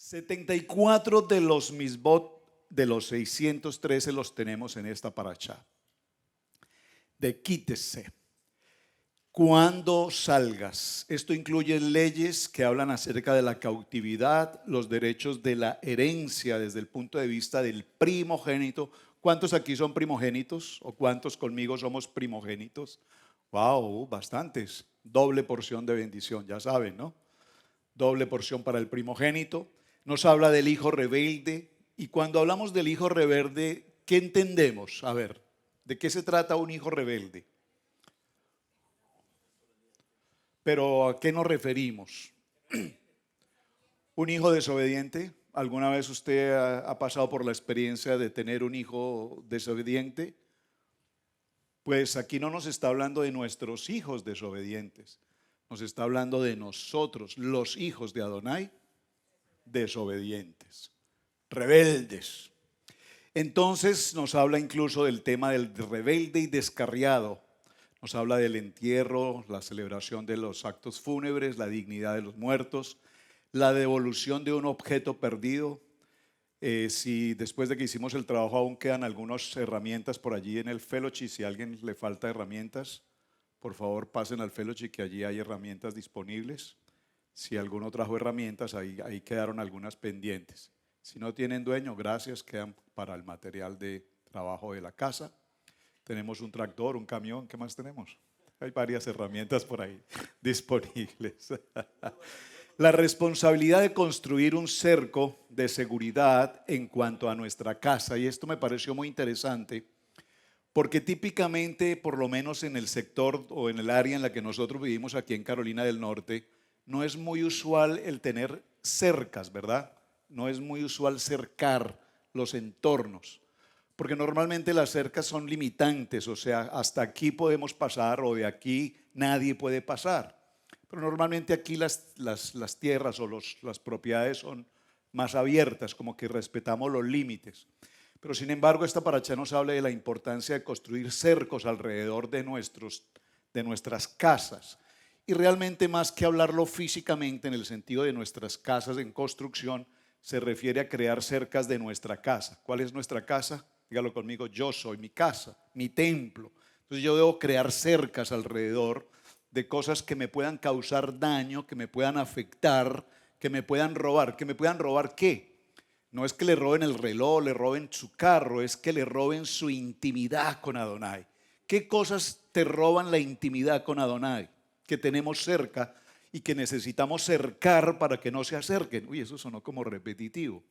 74 de los misbot de los 613 los tenemos en esta parashá. De quítese. Cuando salgas, esto incluye leyes que hablan acerca de la cautividad, los derechos de la herencia desde el punto de vista del primogénito. ¿Cuántos aquí son primogénitos? ¿O cuántos conmigo somos primogénitos? Wow, bastantes. Doble porción de bendición, ya saben, ¿no? Doble porción para el primogénito. Nos habla del hijo rebelde. Y cuando hablamos del hijo rebelde, ¿qué entendemos? A ver, ¿de qué se trata un hijo rebelde? Pero ¿a qué nos referimos? ¿Un hijo desobediente? ¿Alguna vez usted ha pasado por la experiencia de tener un hijo desobediente? Pues aquí no nos está hablando de nuestros hijos desobedientes, nos está hablando de nosotros, los hijos de Adonai, desobedientes, rebeldes. Entonces nos habla incluso del tema del rebelde y descarriado. Nos habla del entierro, la celebración de los actos fúnebres, la dignidad de los muertos, la devolución de un objeto perdido. Si después de que hicimos el trabajo aún quedan algunas herramientas por allí en el fellowship, si a alguien le falta herramientas, por favor pasen al fellowship que allí hay herramientas disponibles. Si alguno trajo herramientas, ahí quedaron algunas pendientes. Si no tienen dueño, gracias, quedan para el material de trabajo de la casa. Tenemos un tractor, un camión, ¿qué más tenemos? Hay varias herramientas por ahí disponibles. La responsabilidad de construir un cerco de seguridad en cuanto a nuestra casa, y esto me pareció muy interesante, porque típicamente, por lo menos en el sector o en el área en la que nosotros vivimos aquí en Carolina del Norte, no es muy usual el tener cercas, ¿verdad? No es muy usual cercar los entornos. Porque normalmente las cercas son limitantes, o sea, hasta aquí podemos pasar o de aquí nadie puede pasar. Pero normalmente aquí las tierras o las propiedades son más abiertas, como que respetamos los límites. Pero sin embargo, esta parashá nos habla de la importancia de construir cercos alrededor de nuestras casas. Y realmente más que hablarlo físicamente en el sentido de nuestras casas en construcción, se refiere a crear cercas de nuestra casa. ¿Cuál es nuestra casa? Dígalo conmigo, yo soy mi casa, mi templo. Entonces yo debo crear cercas alrededor de cosas que me puedan causar daño, que me puedan afectar, que me puedan robar. ¿Que me puedan robar qué? No es que le roben el reloj, le roben su carro, es que le roben su intimidad con Adonai. ¿Qué cosas te roban la intimidad con Adonai? Que tenemos cerca y que necesitamos cercar para que no se acerquen. Uy, eso sonó como repetitivo.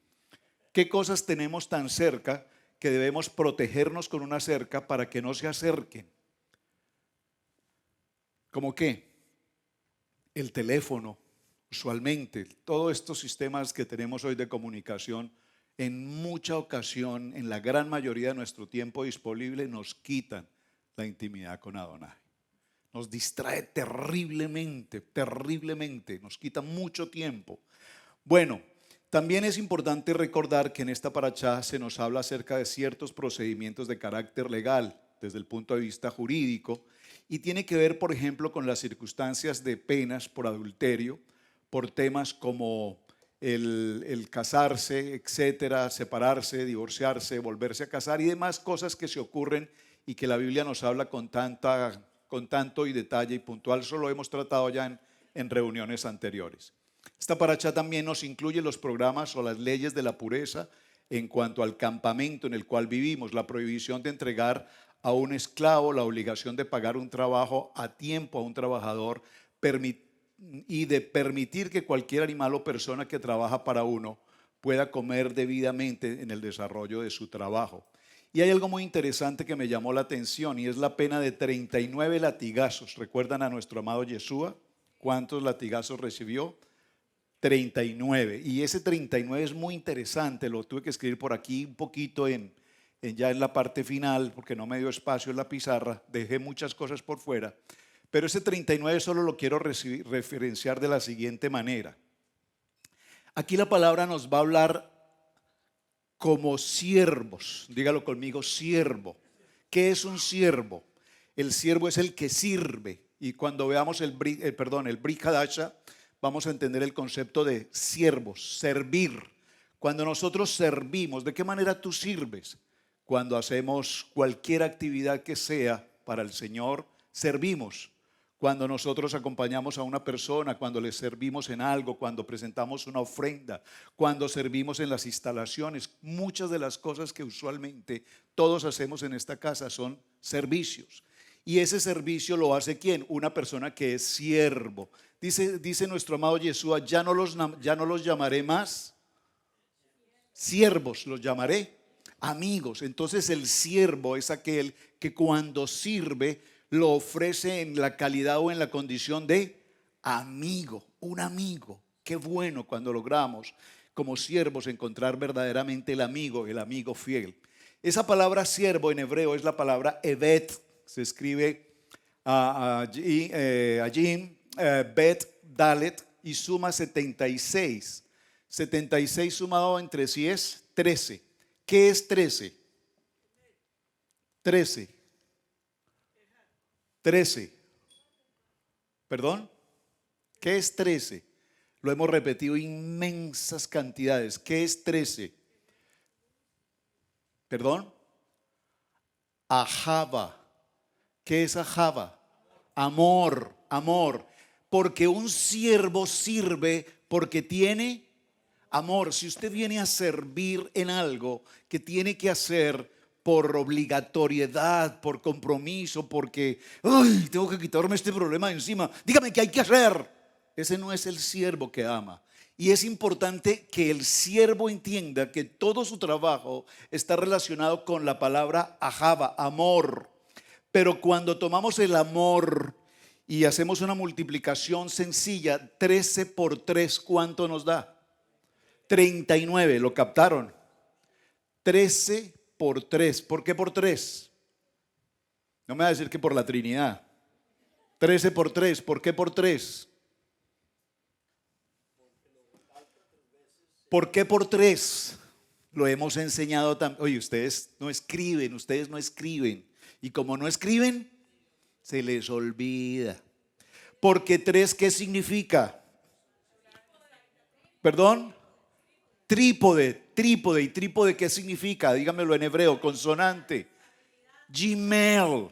¿Qué cosas tenemos tan cerca que debemos protegernos con una cerca para que no se acerquen? ¿Cómo qué? El teléfono, usualmente, todos estos sistemas que tenemos hoy de comunicación, en mucha ocasión, en la gran mayoría de nuestro tiempo disponible, nos quitan la intimidad con Adonai. Nos distrae terriblemente, terriblemente, nos quita mucho tiempo. Bueno, también es importante recordar que en esta parashá se nos habla acerca de ciertos procedimientos de carácter legal desde el punto de vista jurídico y tiene que ver, por ejemplo, con las circunstancias de penas por adulterio, por temas como el casarse, etcétera, separarse, divorciarse, volverse a casar y demás cosas que se ocurren y que la Biblia nos habla con tanto y detalle y puntual. Eso lo hemos tratado ya en reuniones anteriores. Esta parashá también nos incluye los programas o las leyes de la pureza en cuanto al campamento en el cual vivimos, la prohibición de entregar a un esclavo, la obligación de pagar un trabajo a tiempo a un trabajador y de permitir que cualquier animal o persona que trabaja para uno pueda comer debidamente en el desarrollo de su trabajo. Y hay algo muy interesante que me llamó la atención y es la pena de 39 latigazos. ¿Recuerdan a nuestro amado Yeshua? ¿Cuántos latigazos recibió? 39. Y ese 39 es muy interesante, lo tuve que escribir por aquí un poquito ya en la parte final, porque no me dio espacio en la pizarra, dejé muchas cosas por fuera, pero ese 39 solo lo quiero referenciar de la siguiente manera. Aquí la palabra nos va a hablar como siervos, dígalo conmigo, siervo. ¿Qué es un siervo? El siervo es el que sirve, y cuando veamos el Brit Hadasha, vamos a entender el concepto de siervos, servir. Cuando nosotros servimos, ¿de qué manera tú sirves? Cuando hacemos cualquier actividad que sea para el Señor, servimos. Cuando nosotros acompañamos a una persona, cuando le servimos en algo, cuando presentamos una ofrenda, cuando servimos en las instalaciones, muchas de las cosas que usualmente todos hacemos en esta casa son servicios. Y ese servicio lo hace ¿quién? Una persona que es siervo. Dice nuestro amado Yeshua, ya no los llamaré más siervos, los llamaré amigos. Entonces el siervo es aquel que cuando sirve lo ofrece en la calidad o en la condición de amigo, un amigo. Qué bueno cuando logramos como siervos encontrar verdaderamente el amigo fiel. Esa palabra siervo en hebreo es la palabra evet, se escribe allí, bet, dalet, y suma 76. 76 sumado entre sí es 13. ¿Qué es 13? 13. 13. ¿Perdón? ¿Qué es 13? Lo hemos repetido inmensas cantidades. ¿Qué es 13? ¿Perdón? Ahava. ¿Qué es ahava? Amor, amor. Porque un siervo sirve porque tiene amor. Si usted viene a servir en algo que tiene que hacer por obligatoriedad, por compromiso, porque ¡ay! Tengo que quitarme este problema de encima, dígame qué hay que hacer. Ese no es el siervo que ama. Y es importante que el siervo entienda que todo su trabajo está relacionado con la palabra ahava, amor. Pero cuando tomamos el amor y hacemos una multiplicación sencilla, 13 por 3, ¿cuánto nos da? 39, ¿lo captaron? 13 por 3. ¿Por qué por 3? No me va a decir que por la Trinidad. 13 por 3, ¿por qué por 3? ¿Por qué por 3? Lo hemos enseñado también. Oye, ustedes no escriben. Y como no escriben, se les olvida. Porque 3, ¿qué significa? ¿Perdón? Trípode. ¿Y trípode qué significa? Dígamelo en hebreo, consonante. Gimel.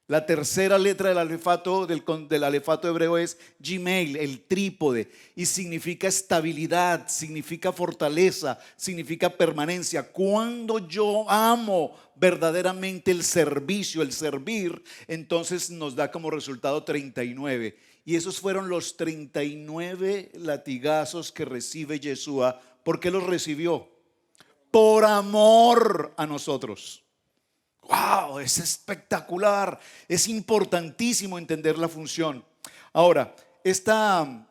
La tercera letra del alefato hebreo es Gimel, el trípode. Y significa estabilidad, significa fortaleza, significa permanencia. Cuando yo amo verdaderamente el servicio, el servir, entonces nos da como resultado 39. Y esos fueron los 39 latigazos que recibe Yeshua. ¿Por qué los recibió? Por amor a nosotros. ¡Wow! Es espectacular. Es importantísimo entender la función. Ahora, esta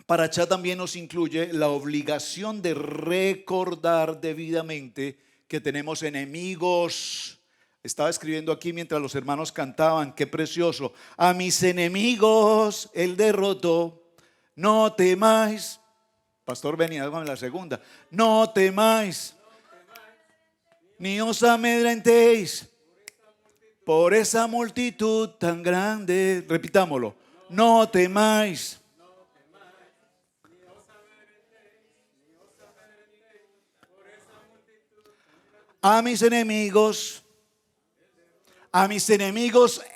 parashá también nos incluye la obligación de recordar debidamente que tenemos enemigos. Estaba escribiendo aquí mientras los hermanos cantaban, qué precioso. A mis enemigos él derrotó, no temáis. Pastor Benny, hágame la segunda. No temáis, ni os amedrentéis por esa multitud tan grande. Repitámoslo. No temáis. A mis enemigos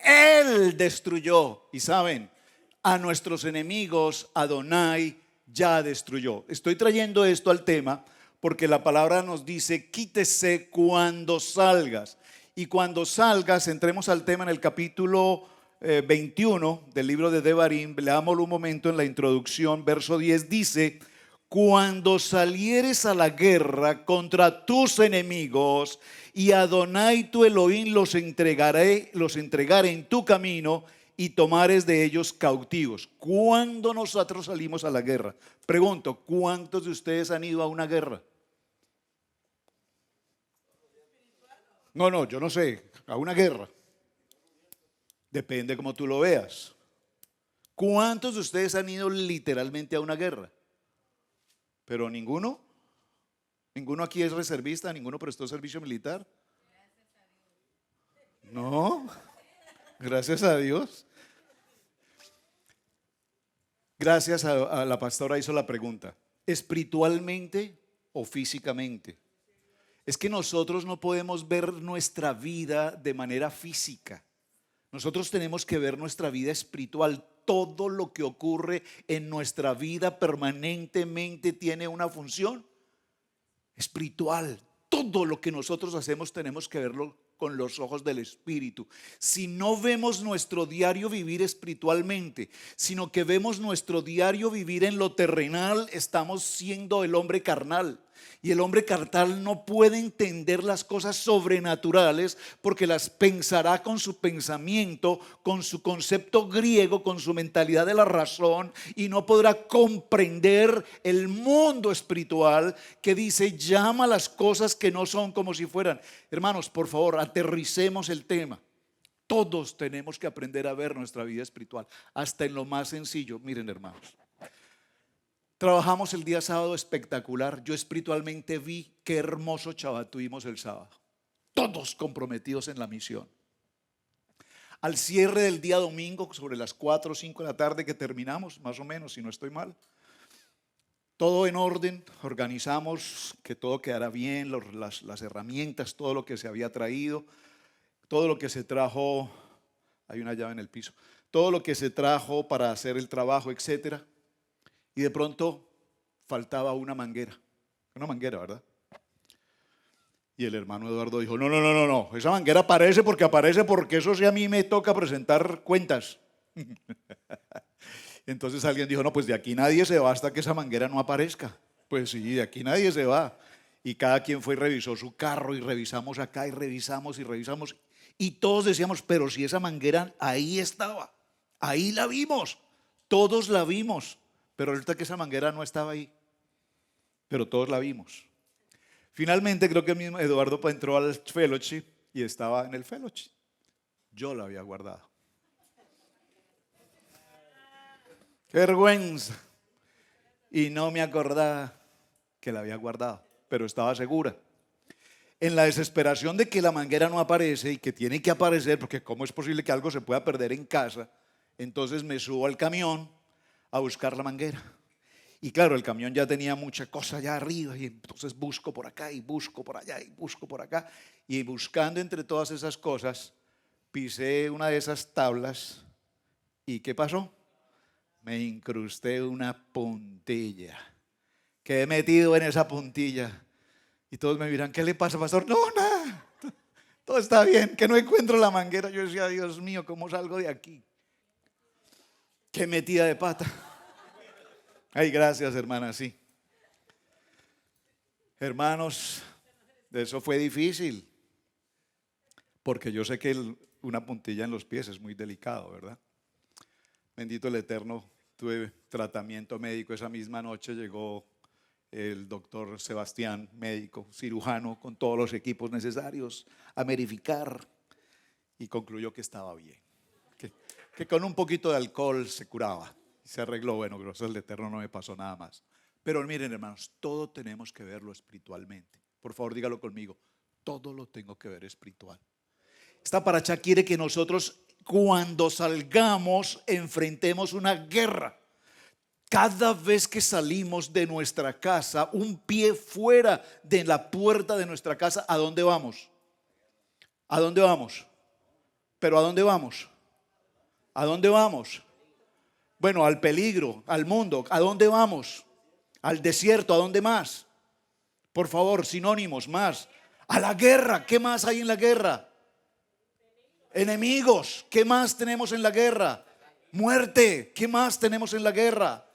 Él destruyó. Y saben, a nuestros enemigos Adonai ya destruyó. Estoy trayendo esto al tema porque la palabra nos dice, quítese cuando salgas. Y cuando salgas, entremos al tema en el capítulo 21 del libro de Devarim. Leámoslo un momento en la introducción. Verso 10 dice, cuando salieres a la guerra contra tus enemigos y Adonai tu Elohim los entregaré en tu camino y tomares de ellos cautivos. ¿Cuándo nosotros salimos a la guerra? Pregunto, ¿cuántos de ustedes han ido a una guerra? No, yo no sé, a una guerra. Depende cómo tú lo veas. ¿Cuántos de ustedes han ido literalmente a una guerra? Pero ninguno. ¿Ninguno aquí es reservista? ¿Ninguno prestó servicio militar? No, gracias a Dios. Gracias a la pastora hizo la pregunta. ¿Espiritualmente o físicamente? Es que nosotros no podemos ver nuestra vida de manera física. Nosotros tenemos que ver nuestra vida espiritual. Todo lo que ocurre en nuestra vida permanentemente tiene una función espiritual. Todo lo que nosotros hacemos tenemos que verlo con los ojos del Espíritu. Si no vemos nuestro diario vivir espiritualmente, sino que vemos nuestro diario vivir en lo terrenal, estamos siendo el hombre carnal. Y el hombre carnal no puede entender las cosas sobrenaturales porque las pensará con su pensamiento, con su concepto griego, con su mentalidad de la razón, y no podrá comprender el mundo espiritual que dice: llama las cosas que no son como si fueran. Hermanos, por favor, aterricemos el tema. Todos tenemos que aprender a ver nuestra vida espiritual, hasta en lo más sencillo. Miren, hermanos, trabajamos el día sábado espectacular. Yo espiritualmente vi qué hermoso Shabbat tuvimos el sábado. Todos comprometidos en la misión. Al cierre del día domingo, sobre las 4 o 5 de la tarde que terminamos, más o menos, si no estoy mal, todo en orden, organizamos que todo quedara bien, las herramientas, todo lo que se había traído, todo lo que se trajo, hay una llave en el piso, todo lo que se trajo para hacer el trabajo, etcétera. Y de pronto faltaba una manguera, ¿verdad? Y el hermano Eduardo dijo: no, esa manguera aparece porque eso sí a mí me toca presentar cuentas. Entonces alguien dijo: no, pues de aquí nadie se va hasta que esa manguera no aparezca. Pues sí, de aquí nadie se va. Y cada quien fue y revisó su carro, y revisamos acá, y revisamos. Y todos decíamos: pero si esa manguera ahí estaba, ahí la vimos, todos la vimos. Pero resulta que esa manguera no estaba ahí, pero todos la vimos. Finalmente creo que el mismo Eduardo entró al fellowship y estaba en el fellowship. Yo la había guardado. ¡Qué vergüenza! Y no me acordaba que la había guardado, pero estaba segura. En la desesperación de que la manguera no aparece y que tiene que aparecer, porque ¿cómo es posible que algo se pueda perder en casa? Entonces me subo al camión a buscar la manguera. Y claro, el camión ya tenía mucha cosa allá arriba, y entonces busco por acá y busco por allá y busco por acá. Y buscando entre todas esas cosas, pisé una de esas tablas. ¿Y qué pasó? Me incrusté una puntilla. Quedé metido en esa puntilla. Y todos me miran: ¿qué le pasa, pastor? No, nada, todo está bien, que no encuentro la manguera. Yo decía: Dios mío, ¿cómo salgo de aquí? Qué metida de pata. Ay, gracias, hermana, sí. Hermanos, eso fue difícil, porque yo sé que una puntilla en los pies es muy delicado, ¿verdad? Bendito el Eterno, tuve tratamiento médico esa misma noche. Llegó el doctor Sebastián, médico, cirujano, con todos los equipos necesarios a verificar, y concluyó que estaba bien, que con un poquito de alcohol se curaba. Se arregló. Bueno, gracias al Eterno no me pasó nada más. Pero miren, hermanos, todo tenemos que verlo espiritualmente. Por favor, dígalo conmigo: todo lo tengo que ver espiritual. Esta paracha quiere que nosotros, cuando salgamos, enfrentemos una guerra. Cada vez que salimos de nuestra casa, un pie fuera de la puerta de nuestra casa, ¿a dónde vamos? ¿A dónde vamos? ¿Pero a dónde vamos? ¿A dónde vamos? Bueno, al peligro, al mundo. ¿A dónde vamos? Al desierto. ¿A dónde más? Por favor, sinónimos más. A la guerra. ¿Qué más hay en la guerra? Enemigos. ¿Qué más tenemos en la guerra? Muerte. ¿Qué más tenemos en la guerra?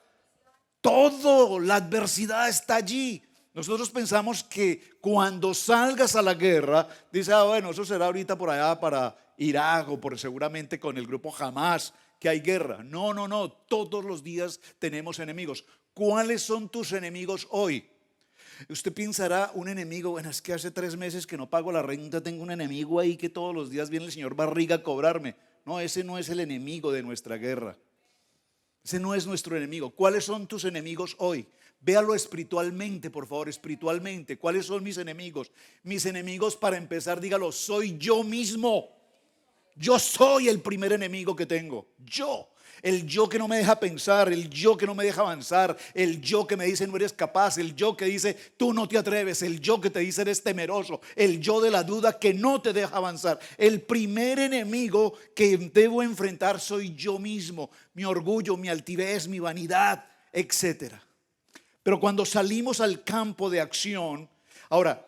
Todo, la adversidad está allí. Nosotros pensamos que cuando salgas a la guerra, dice: bueno, eso será ahorita por allá para Irak, o por seguramente con el grupo Hamas, que hay guerra. No, todos los días tenemos enemigos. ¿Cuáles son tus enemigos hoy? Usted pensará: un enemigo, bueno, es que hace 3 meses que no pago la renta, tengo un enemigo ahí que todos los días viene el señor Barriga a cobrarme. No, ese no es el enemigo de nuestra guerra. Ese no es nuestro enemigo. ¿Cuáles son tus enemigos hoy? Véalo espiritualmente, por favor, espiritualmente. ¿Cuáles son mis enemigos? Mis enemigos, para empezar, dígalo: soy yo mismo. Yo soy el primer enemigo que tengo. El yo que no me deja pensar, el yo que no me deja avanzar, el yo que me dice no eres capaz, el yo que dice tú no te atreves, el yo que te dice eres temeroso, el yo de la duda que no te deja avanzar. El primer enemigo que debo enfrentar soy yo mismo, mi orgullo, mi altivez, mi vanidad, etcétera. Pero cuando salimos al campo de acción, ahora,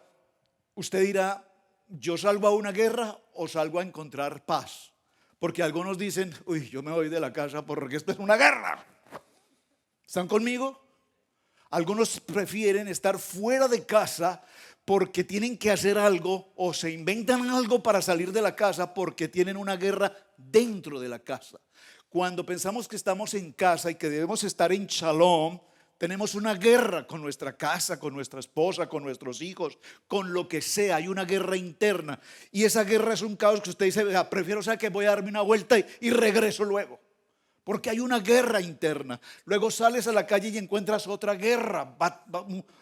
usted dirá, ¿yo salgo a una guerra o salgo a encontrar paz? Porque algunos dicen, uy, yo me voy de la casa porque esto es una guerra. ¿Están conmigo? Algunos prefieren estar fuera de casa porque tienen que hacer algo o se inventan algo para salir de la casa porque tienen una guerra dentro de la casa. Cuando pensamos que estamos en casa y que debemos estar en shalom, tenemos una guerra con nuestra casa, con nuestra esposa, con nuestros hijos, con lo que sea. Hay una guerra interna. Y esa guerra es un caos que usted dice, prefiero saber que voy a darme una vuelta y regreso luego. Porque hay una guerra interna. Luego sales a la calle y encuentras otra guerra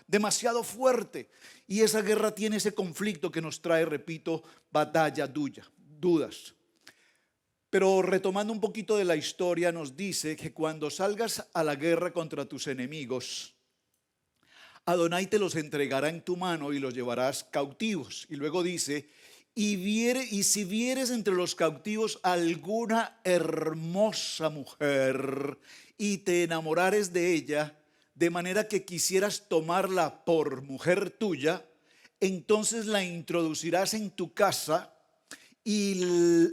demasiado fuerte. Y esa guerra tiene ese conflicto que nos trae, repito, batalla, dudas. Pero retomando un poquito de la historia, nos dice que cuando salgas a la guerra contra tus enemigos, Adonai te los entregará en tu mano y los llevarás cautivos. Y luego dice, y si vieres entre los cautivos alguna hermosa mujer y te enamorares de ella, de manera que quisieras tomarla por mujer tuya, entonces la introducirás en tu casa y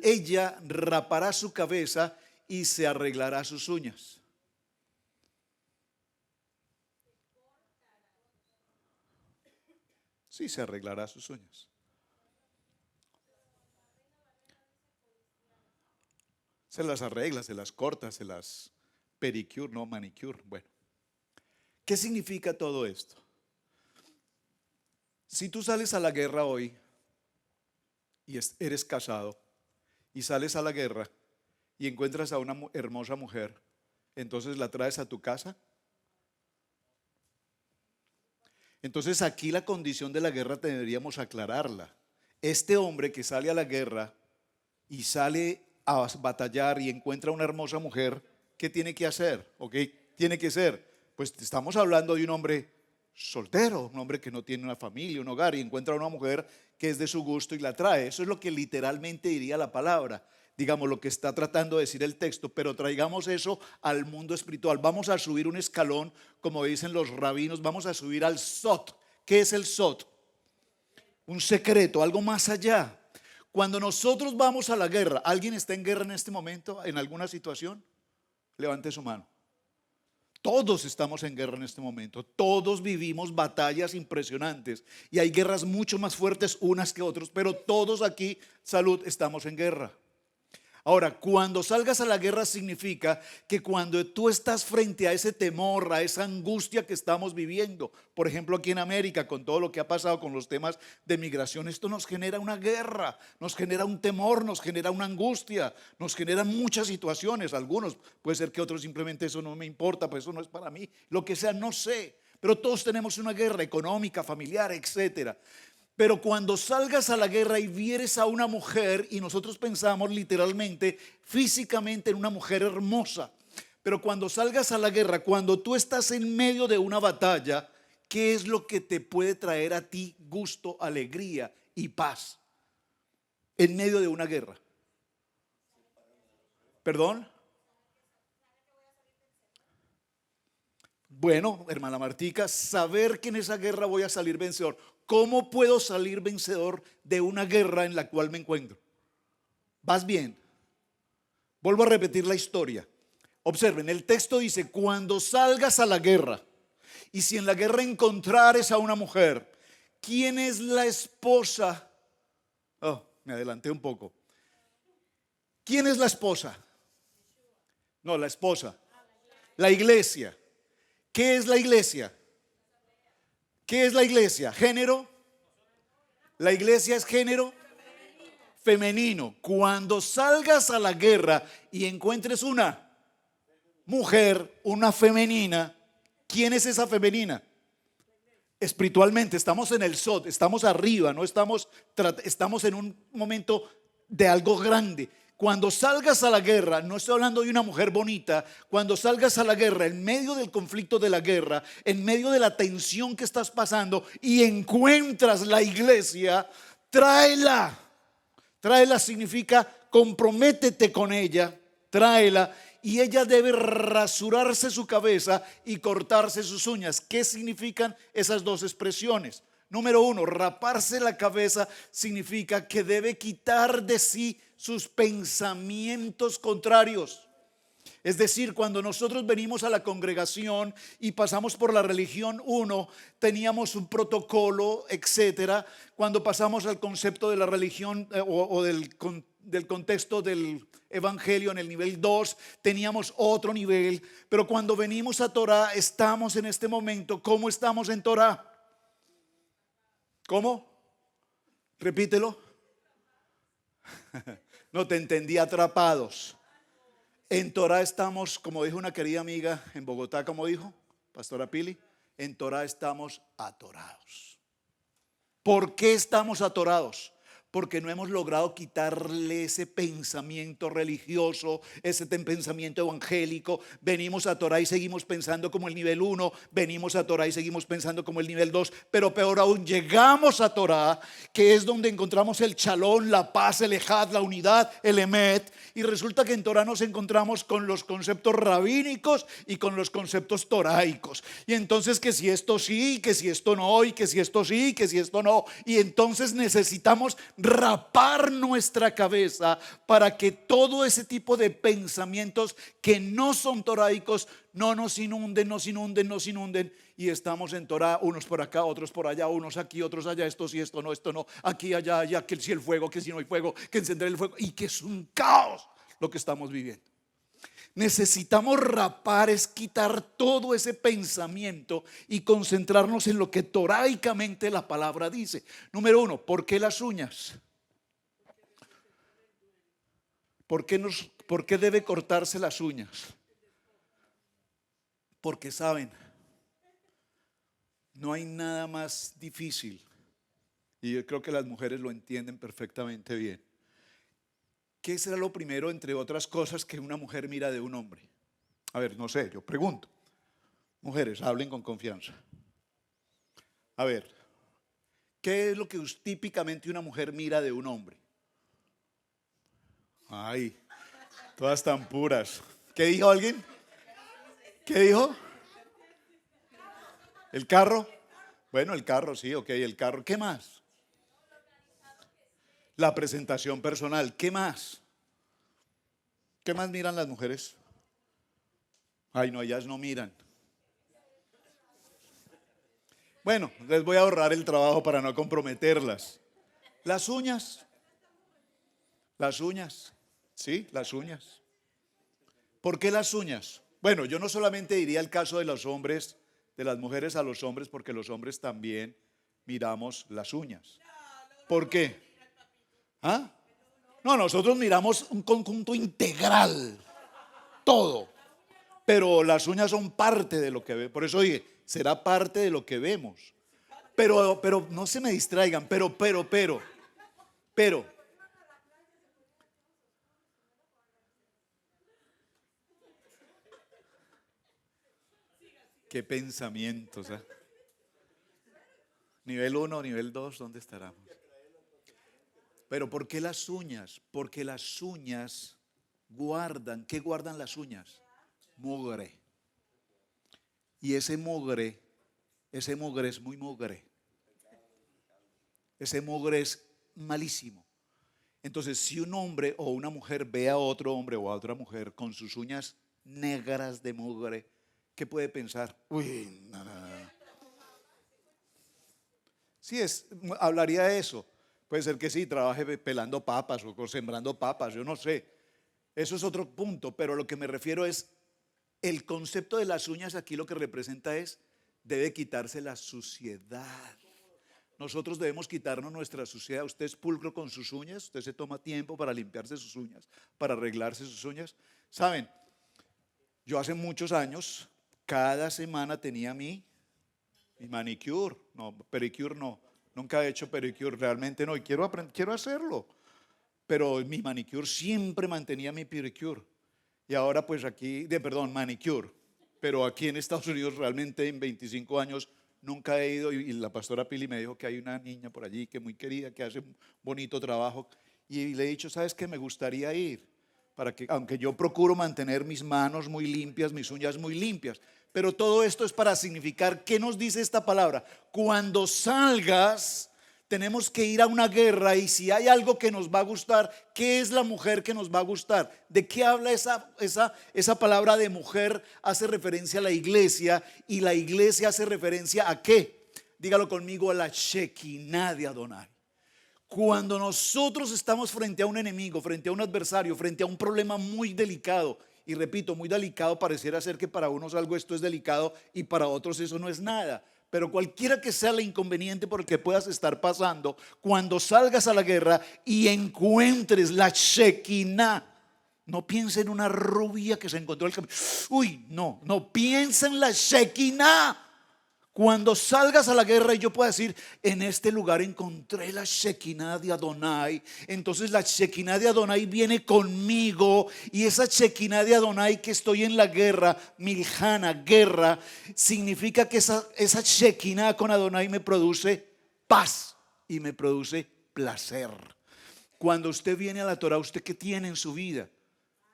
ella rapará su cabeza y se arreglará sus uñas. Sí, se arreglará sus uñas. Se las arregla, se las corta, se las pedicure, no manicure. Bueno, ¿qué significa todo esto? Si tú sales a la guerra hoy y eres casado y sales a la guerra y encuentras a una hermosa mujer, entonces la traes a tu casa. Entonces aquí la condición de la guerra deberíamos aclararla. Este hombre que sale a la guerra y sale a batallar y encuentra una hermosa mujer, ¿qué tiene que hacer? ¿O qué tiene que ser? Pues estamos hablando de un hombre soltero, un hombre que no tiene una familia, un hogar, y encuentra una mujer que es de su gusto y la trae. Eso es lo que literalmente diría la palabra, digamos lo que está tratando de decir el texto, pero traigamos eso al mundo espiritual. Vamos a subir un escalón, como dicen los rabinos, vamos a subir al sot. ¿Qué es el sot? Un secreto, algo más allá. Cuando nosotros vamos a la guerra, ¿alguien está en guerra en este momento, en alguna situación? Levante su mano. Todos estamos en guerra en este momento, todos vivimos batallas impresionantes y hay guerras mucho más fuertes unas que otras, pero todos aquí, salud, estamos en guerra. Ahora, cuando salgas a la guerra significa que cuando tú estás frente a ese temor, a esa angustia que estamos viviendo, por ejemplo aquí en América, con todo lo que ha pasado con los temas de migración, esto nos genera una guerra, nos genera un temor, nos genera una angustia, nos genera muchas situaciones. Algunos, puede ser que otros simplemente eso no me importa, pues eso no es para mí, lo que sea, no sé, pero todos tenemos una guerra económica, familiar, etcétera. Pero cuando salgas a la guerra y vieres a una mujer, y nosotros pensamos literalmente, físicamente en una mujer hermosa, pero cuando salgas a la guerra, cuando tú estás en medio de una batalla, ¿qué es lo que te puede traer a ti gusto, alegría y paz en medio de una guerra? ¿Perdón? Bueno, hermana Martica, saber que en esa guerra voy a salir vencedor. ¿Cómo puedo salir vencedor de una guerra en la cual me encuentro? ¿Vas bien? Vuelvo a repetir la historia. Observen, el texto dice, cuando salgas a la guerra, y si en la guerra encontrares a una mujer, ¿quién es la esposa? Oh, me adelanté un poco. ¿Quién es la esposa? No, la esposa. La iglesia. ¿Qué es la iglesia? ¿Qué es la iglesia? ¿Género? La iglesia es género femenino. Cuando salgas a la guerra y encuentres una mujer, una femenina, ¿quién es esa femenina? Espiritualmente, estamos en el sod, estamos arriba, no estamos en un momento de algo grande. Cuando salgas a la guerra, no estoy hablando de una mujer bonita, cuando salgas a la guerra, en medio del conflicto de la guerra, en medio de la tensión que estás pasando y encuentras la iglesia, tráela. Tráela significa comprométete con ella, tráela, y ella debe rasurarse su cabeza y cortarse sus uñas. ¿Qué significan esas dos expresiones? Número uno, raparse la cabeza significa que debe quitar de sí sus pensamientos contrarios. Es decir, cuando nosotros venimos a la congregación y pasamos por la religión 1, teníamos un protocolo, etcétera. Cuando pasamos al concepto de la religión o del contexto del evangelio en el nivel 2, teníamos otro nivel. Pero cuando venimos a Torah, estamos en este momento. ¿Cómo estamos en Torah? ¿Cómo? Repítelo. No te entendí, atrapados. En Torah estamos, como dijo una querida amiga en Bogotá, como dijo Pastora Pili, en Torah estamos atorados. ¿Por qué estamos atorados? Porque no hemos logrado quitarle ese pensamiento religioso, ese pensamiento evangélico. Venimos a Torah y seguimos pensando como el nivel 1, venimos a Torah y seguimos pensando como el nivel 2, pero peor aún, llegamos a Torah, que es donde encontramos el shalom, la paz, el ejad, la unidad, el emet, y resulta que en Torah nos encontramos con los conceptos rabínicos y con los conceptos toraicos. Y entonces que si esto sí, que si esto no, y que si esto sí, que si esto no, y entonces necesitamos rapar nuestra cabeza para que todo ese tipo de pensamientos que no son toraicos no nos inunden, y estamos en Torah, unos por acá, otros por allá, unos aquí, otros allá, esto sí, esto no, aquí, allá, allá, que si el fuego, que si no hay fuego, que encender el fuego, y que es un caos lo que estamos viviendo. Necesitamos rapar, es quitar todo ese pensamiento y concentrarnos en lo que toraicamente la palabra dice. Número uno, ¿por qué las uñas? ¿Por qué debe cortarse las uñas? Porque saben, no hay nada más difícil, y yo creo que las mujeres lo entienden perfectamente bien. ¿Qué será lo primero, entre otras cosas, que una mujer mira de un hombre? A ver, no sé, yo pregunto. Mujeres, hablen con confianza. A ver, ¿qué es lo que típicamente una mujer mira de un hombre? Ay, todas tan puras. ¿Qué dijo alguien? ¿Qué dijo? ¿El carro? Bueno, el carro, sí, ok, el carro. ¿Qué más? La presentación personal. ¿Qué más? ¿Qué más miran las mujeres? Ay, no, ellas no miran. Bueno, les voy a ahorrar el trabajo para no comprometerlas. Las uñas. Las uñas. Sí, las uñas. ¿Por qué las uñas? Bueno, yo no solamente diría el caso de los hombres, de las mujeres a los hombres, porque los hombres también miramos las uñas. ¿Por qué? ¿Ah? No, nosotros miramos un conjunto integral, todo. Pero las uñas son parte de lo que vemos. Por eso dije, será parte de lo que vemos. Pero no se me distraigan, pero. Qué pensamientos, ¿eh? Nivel 1, nivel 2, ¿dónde estaremos? Pero ¿por qué las uñas? Porque las uñas guardan, ¿qué guardan las uñas? Mugre. Y ese mugre es muy mugre. Ese mugre es malísimo. Entonces, si un hombre o una mujer ve a otro hombre o a otra mujer con sus uñas negras de mugre, ¿qué puede pensar? Uy, no. Sí, hablaría de eso. Puede ser que sí, trabaje pelando papas o sembrando papas, yo no sé. Eso es otro punto, pero lo que me refiero es el concepto de las uñas aquí lo que representa es, debe quitarse la suciedad. Nosotros debemos quitarnos nuestra suciedad. Usted es pulcro con sus uñas, usted se toma tiempo para limpiarse sus uñas, para arreglarse sus uñas. Saben, yo hace muchos años, cada semana tenía mi manicure, no, pedicure no. Nunca he hecho pedicure, realmente no, y quiero hacerlo. pero mi manicure siempre mantenía mi pedicure. Y ahora pues manicure. Pero aquí en Estados Unidos realmente en 25 años nunca he ido, y la pastora Pili me dijo que hay una niña por allí que muy querida, que hace un bonito trabajo, y le he dicho, ¿sabes qué? Me gustaría ir, para que, aunque yo procuro mantener mis manos muy limpias, mis uñas muy limpias, pero todo esto es para significar, ¿qué nos dice esta palabra? Cuando salgas, tenemos que ir a una guerra, y si hay algo que nos va a gustar, ¿qué es la mujer que nos va a gustar? ¿De qué habla esa palabra de mujer? Hace referencia a la iglesia, y la iglesia hace referencia ¿a qué? Dígalo conmigo, a la Shekinah de Adonai. Cuando nosotros estamos frente a un enemigo, frente a un adversario, frente a un problema muy delicado, y repito, muy delicado, pareciera ser que para unos algo esto es delicado y para otros eso no es nada. Pero cualquiera que sea el inconveniente por el que puedas estar pasando, cuando salgas a la guerra y encuentres la Shekinah, no piensa en una rubia que se encontró el camino. Uy, no piensa en la Shekinah. Cuando salgas a la guerra y yo pueda decir, en este lugar encontré la Shekinah de Adonai, entonces la Shekinah de Adonai viene conmigo, y esa Shekinah de Adonai que estoy en la guerra, Milhana, guerra, significa que esa Shekinah con Adonai me produce paz y me produce placer. Cuando usted viene a la Torah, ¿usted qué tiene en su vida?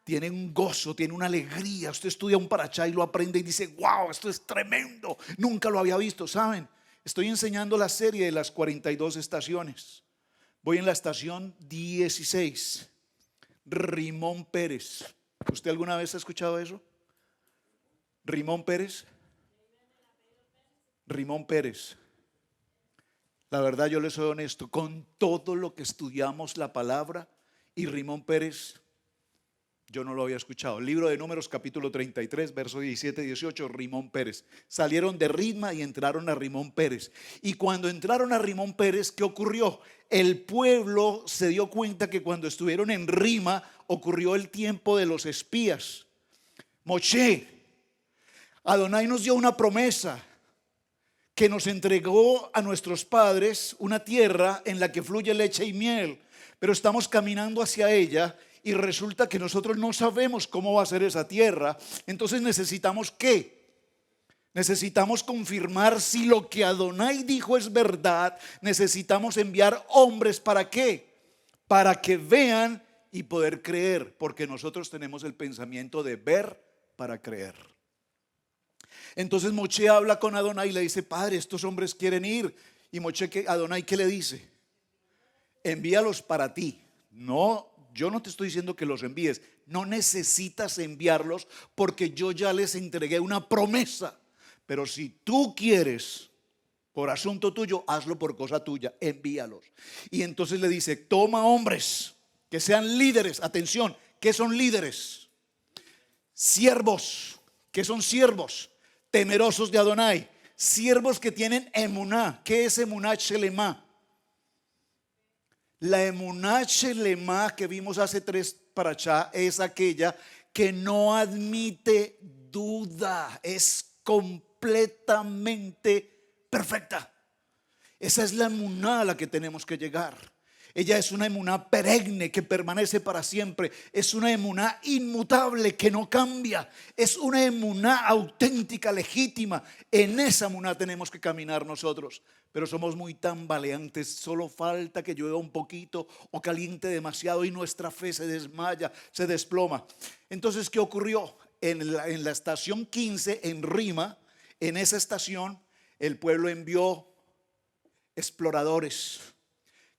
Tiene un gozo, tiene una alegría. Usted estudia un parachá y lo aprende y dice, wow, esto es tremendo, nunca lo había visto. ¿Saben? Estoy enseñando la serie de las 42 estaciones. Voy en la estación 16, Rimón Pérez. ¿Usted alguna vez ha escuchado eso? Rimón Pérez. Rimón Pérez. La verdad, yo le soy honesto, con todo lo que estudiamos la palabra, y Rimón Pérez yo no lo había escuchado. Libro de Números, capítulo 33, verso 17 y 18, Rimón Pérez. Salieron de Ritma y entraron a Rimón Pérez. Y cuando entraron a Rimón Pérez, ¿qué ocurrió? El pueblo se dio cuenta que cuando estuvieron en Rima ocurrió el tiempo de los espías. Moshe, Adonai nos dio una promesa, que nos entregó a nuestros padres una tierra en la que fluye leche y miel, pero estamos caminando hacia ella y resulta que nosotros no sabemos cómo va a ser esa tierra. Entonces necesitamos ¿qué? Necesitamos confirmar si lo que Adonai dijo es verdad. Necesitamos enviar hombres ¿para qué? Para que vean y poder creer, porque nosotros tenemos el pensamiento de ver para creer. Entonces Moshe habla con Adonai y le dice, Padre, estos hombres quieren ir. Y Adonai, ¿qué le dice? Envíalos para ti. No, yo no te estoy diciendo que los envíes. No necesitas enviarlos porque yo ya les entregué una promesa. Pero si tú quieres, por asunto tuyo, hazlo por cosa tuya, envíalos. Y entonces le dice, toma hombres que sean líderes. Atención, ¿qué son líderes? Siervos. ¿Qué son siervos? Temerosos de Adonai. Siervos que tienen emuná. ¿Qué es emuná shelemá? La emuná shelemá que vimos hace 3 parashá es aquella que no admite duda, es completamente perfecta. Esa es la emuná a la que tenemos que llegar. Ella es una emuná perenne que permanece para siempre. Es una emuná inmutable que no cambia. Es una emuná auténtica, legítima. En esa emuná tenemos que caminar nosotros. Pero somos muy tambaleantes. Solo falta que llueva un poquito o caliente demasiado y nuestra fe se desmaya, se desploma. Entonces, ¿qué ocurrió? En la estación 15 en Rima, en esa estación, el pueblo envió exploradores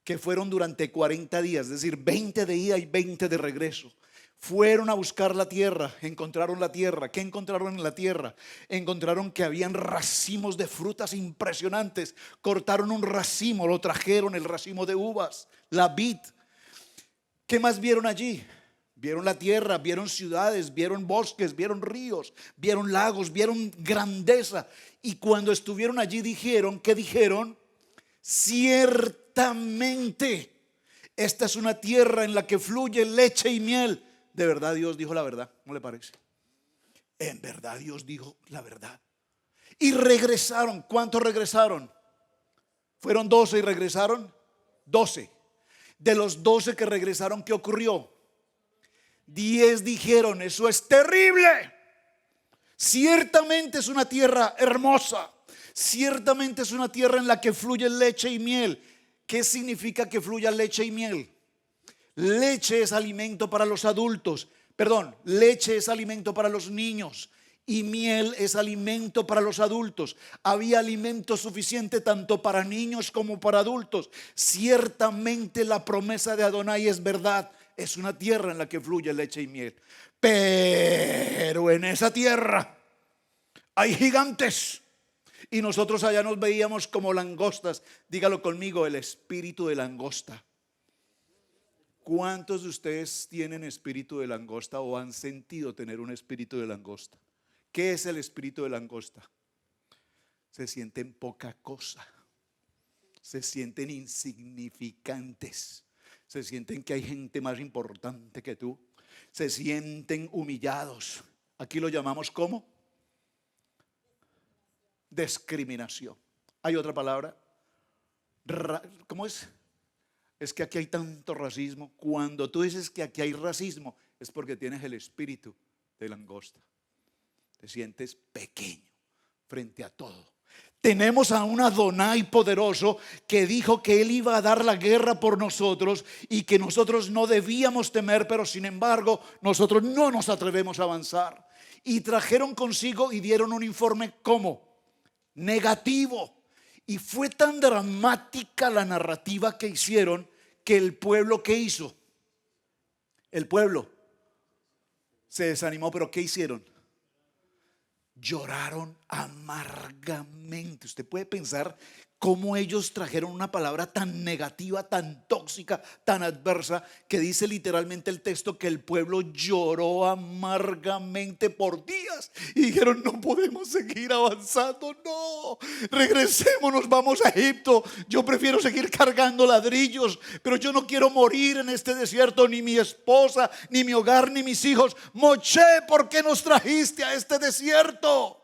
que fueron durante 40 días, es decir, 20 de ida y 20 de regreso. Fueron a buscar la tierra, encontraron la tierra. ¿Qué encontraron en la tierra? Encontraron que habían racimos de frutas impresionantes. Cortaron un racimo, lo trajeron, el racimo de uvas, la vid. ¿Qué más vieron allí? Vieron la tierra, vieron ciudades, vieron bosques, vieron ríos, vieron lagos, vieron grandeza. Y cuando estuvieron allí dijeron, ¿qué dijeron? Ciertamente esta es una tierra en la que fluye leche y miel. De verdad Dios dijo la verdad, ¿no le parece? En verdad Dios dijo la verdad. Y regresaron. ¿Cuántos regresaron? Fueron 12 y regresaron 12. De los 12 que regresaron, ¿qué ocurrió? 10 dijeron: eso es terrible. Ciertamente es una tierra hermosa. Ciertamente es una tierra en la que fluye leche y miel. ¿Qué significa que fluya leche y miel? Leche es alimento para los adultos. Perdón, leche es alimento para los niños y miel es alimento para los adultos. Había alimento suficiente tanto para niños como para adultos. Ciertamente la promesa de Adonai es verdad. Es una tierra en la que fluye leche y miel. Pero en esa tierra hay gigantes. Y nosotros allá nos veíamos como langostas. Dígalo conmigo: el espíritu de langosta. ¿Cuántos de ustedes tienen espíritu de langosta o han sentido tener un espíritu de langosta? ¿Qué es el espíritu de langosta? Se sienten poca cosa. Se sienten insignificantes. Se sienten que hay gente más importante que tú. Se sienten humillados. Aquí lo llamamos ¿cómo? Discriminación. ¿Hay otra palabra? ¿Cómo es? Es que aquí hay tanto racismo. Cuando tú dices que aquí hay racismo, es porque tienes el espíritu de langosta. Te sientes pequeño frente a todo. Tenemos a un Adonai poderoso que dijo que Él iba a dar la guerra por nosotros y que nosotros no debíamos temer, pero sin embargo nosotros no nos atrevemos a avanzar. Y trajeron consigo y dieron un informe ¿cómo? Negativo. Y fue tan dramática la narrativa que hicieron que el pueblo, ¿qué hizo? El pueblo se desanimó, pero ¿qué hicieron? Lloraron amargamente. Usted puede pensar cómo ellos trajeron una palabra tan negativa, tan tóxica, tan adversa, que dice literalmente el texto que el pueblo lloró amargamente por días y dijeron: no podemos seguir avanzando, no, regresémonos, vamos a Egipto. Yo prefiero seguir cargando ladrillos, pero yo no quiero morir en este desierto, ni mi esposa, ni mi hogar, ni mis hijos. Moshe, ¿por qué nos trajiste a este desierto?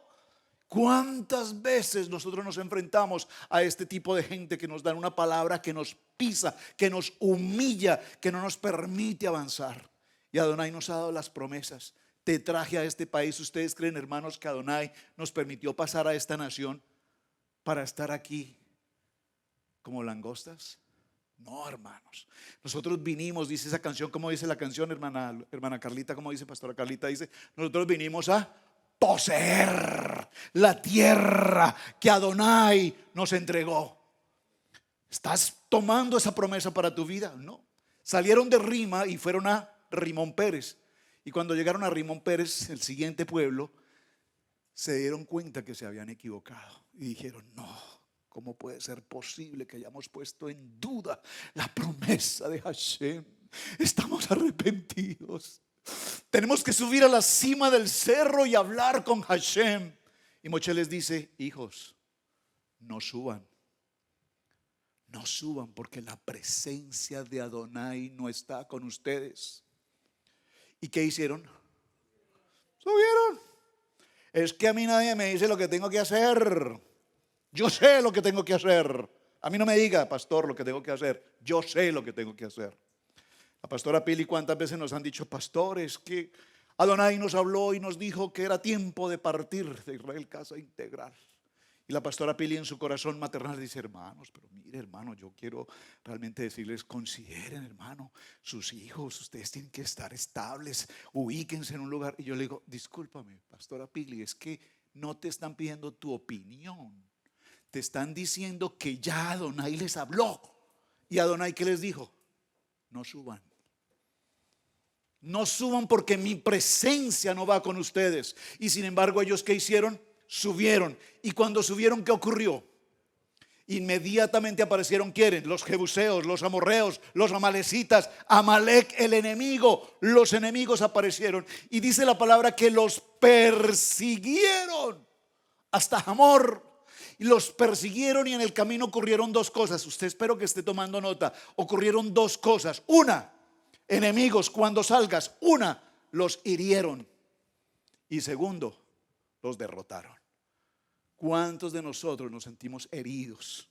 ¿Cuántas veces nosotros nos enfrentamos a este tipo de gente que nos dan una palabra que nos pisa, que nos humilla, que no nos permite avanzar? Y Adonai nos ha dado las promesas. Te traje a este país. ¿Ustedes creen, hermanos, que Adonai nos permitió pasar a esta nación para estar aquí como langostas? No, hermanos. Nosotros vinimos, dice esa canción. ¿Cómo dice la canción, hermana Carlita? ¿Cómo dice pastora Carlita? Dice: nosotros vinimos a poseer la tierra que Adonai nos entregó. ¿Estás tomando esa promesa para tu vida? No. Salieron de Rima y fueron a Rimón Pérez. Y cuando llegaron a Rimón Pérez, el siguiente pueblo, se dieron cuenta que se habían equivocado y dijeron: no, ¿cómo puede ser posible que hayamos puesto en duda la promesa de Hashem? Estamos arrepentidos. Tenemos que subir a la cima del cerro y hablar con Hashem. Y Moshe les dice: hijos, no suban. No suban porque la presencia de Adonai no está con ustedes. ¿Y qué hicieron? Subieron. Es que a mí nadie me dice lo que tengo que hacer. Yo sé lo que tengo que hacer. A mí no me diga, pastor, lo que tengo que hacer. Yo sé lo que tengo que hacer. La pastora Pili, ¿cuántas veces nos han dicho: pastores, que Adonai nos habló y nos dijo que era tiempo de partir de Israel Casa Integral? Y la pastora Pili en su corazón maternal dice: hermanos, pero mire, hermano, yo quiero realmente decirles, consideren, hermano, sus hijos, ustedes tienen que estar estables, ubíquense en un lugar. Y yo le digo: discúlpame, pastora Pili, es que no te están pidiendo tu opinión, te están diciendo que ya Adonai les habló. ¿Y Adonai qué les dijo? No suban. No suban porque mi presencia no va con ustedes. Y sin embargo, ellos ¿qué hicieron? Subieron. Y cuando subieron, ¿qué ocurrió? Inmediatamente aparecieron, ¿quieren? Los jebuseos, los amorreos, los amalecitas, Amalek, el enemigo. Los enemigos aparecieron. Y dice la palabra que los persiguieron hasta Hamor. Y los persiguieron y en el camino ocurrieron dos cosas. Usted, espero que esté tomando nota. Ocurrieron dos cosas. Una, enemigos, cuando salgas, los hirieron. Y segundo, los derrotaron. ¿Cuántos de nosotros nos sentimos heridos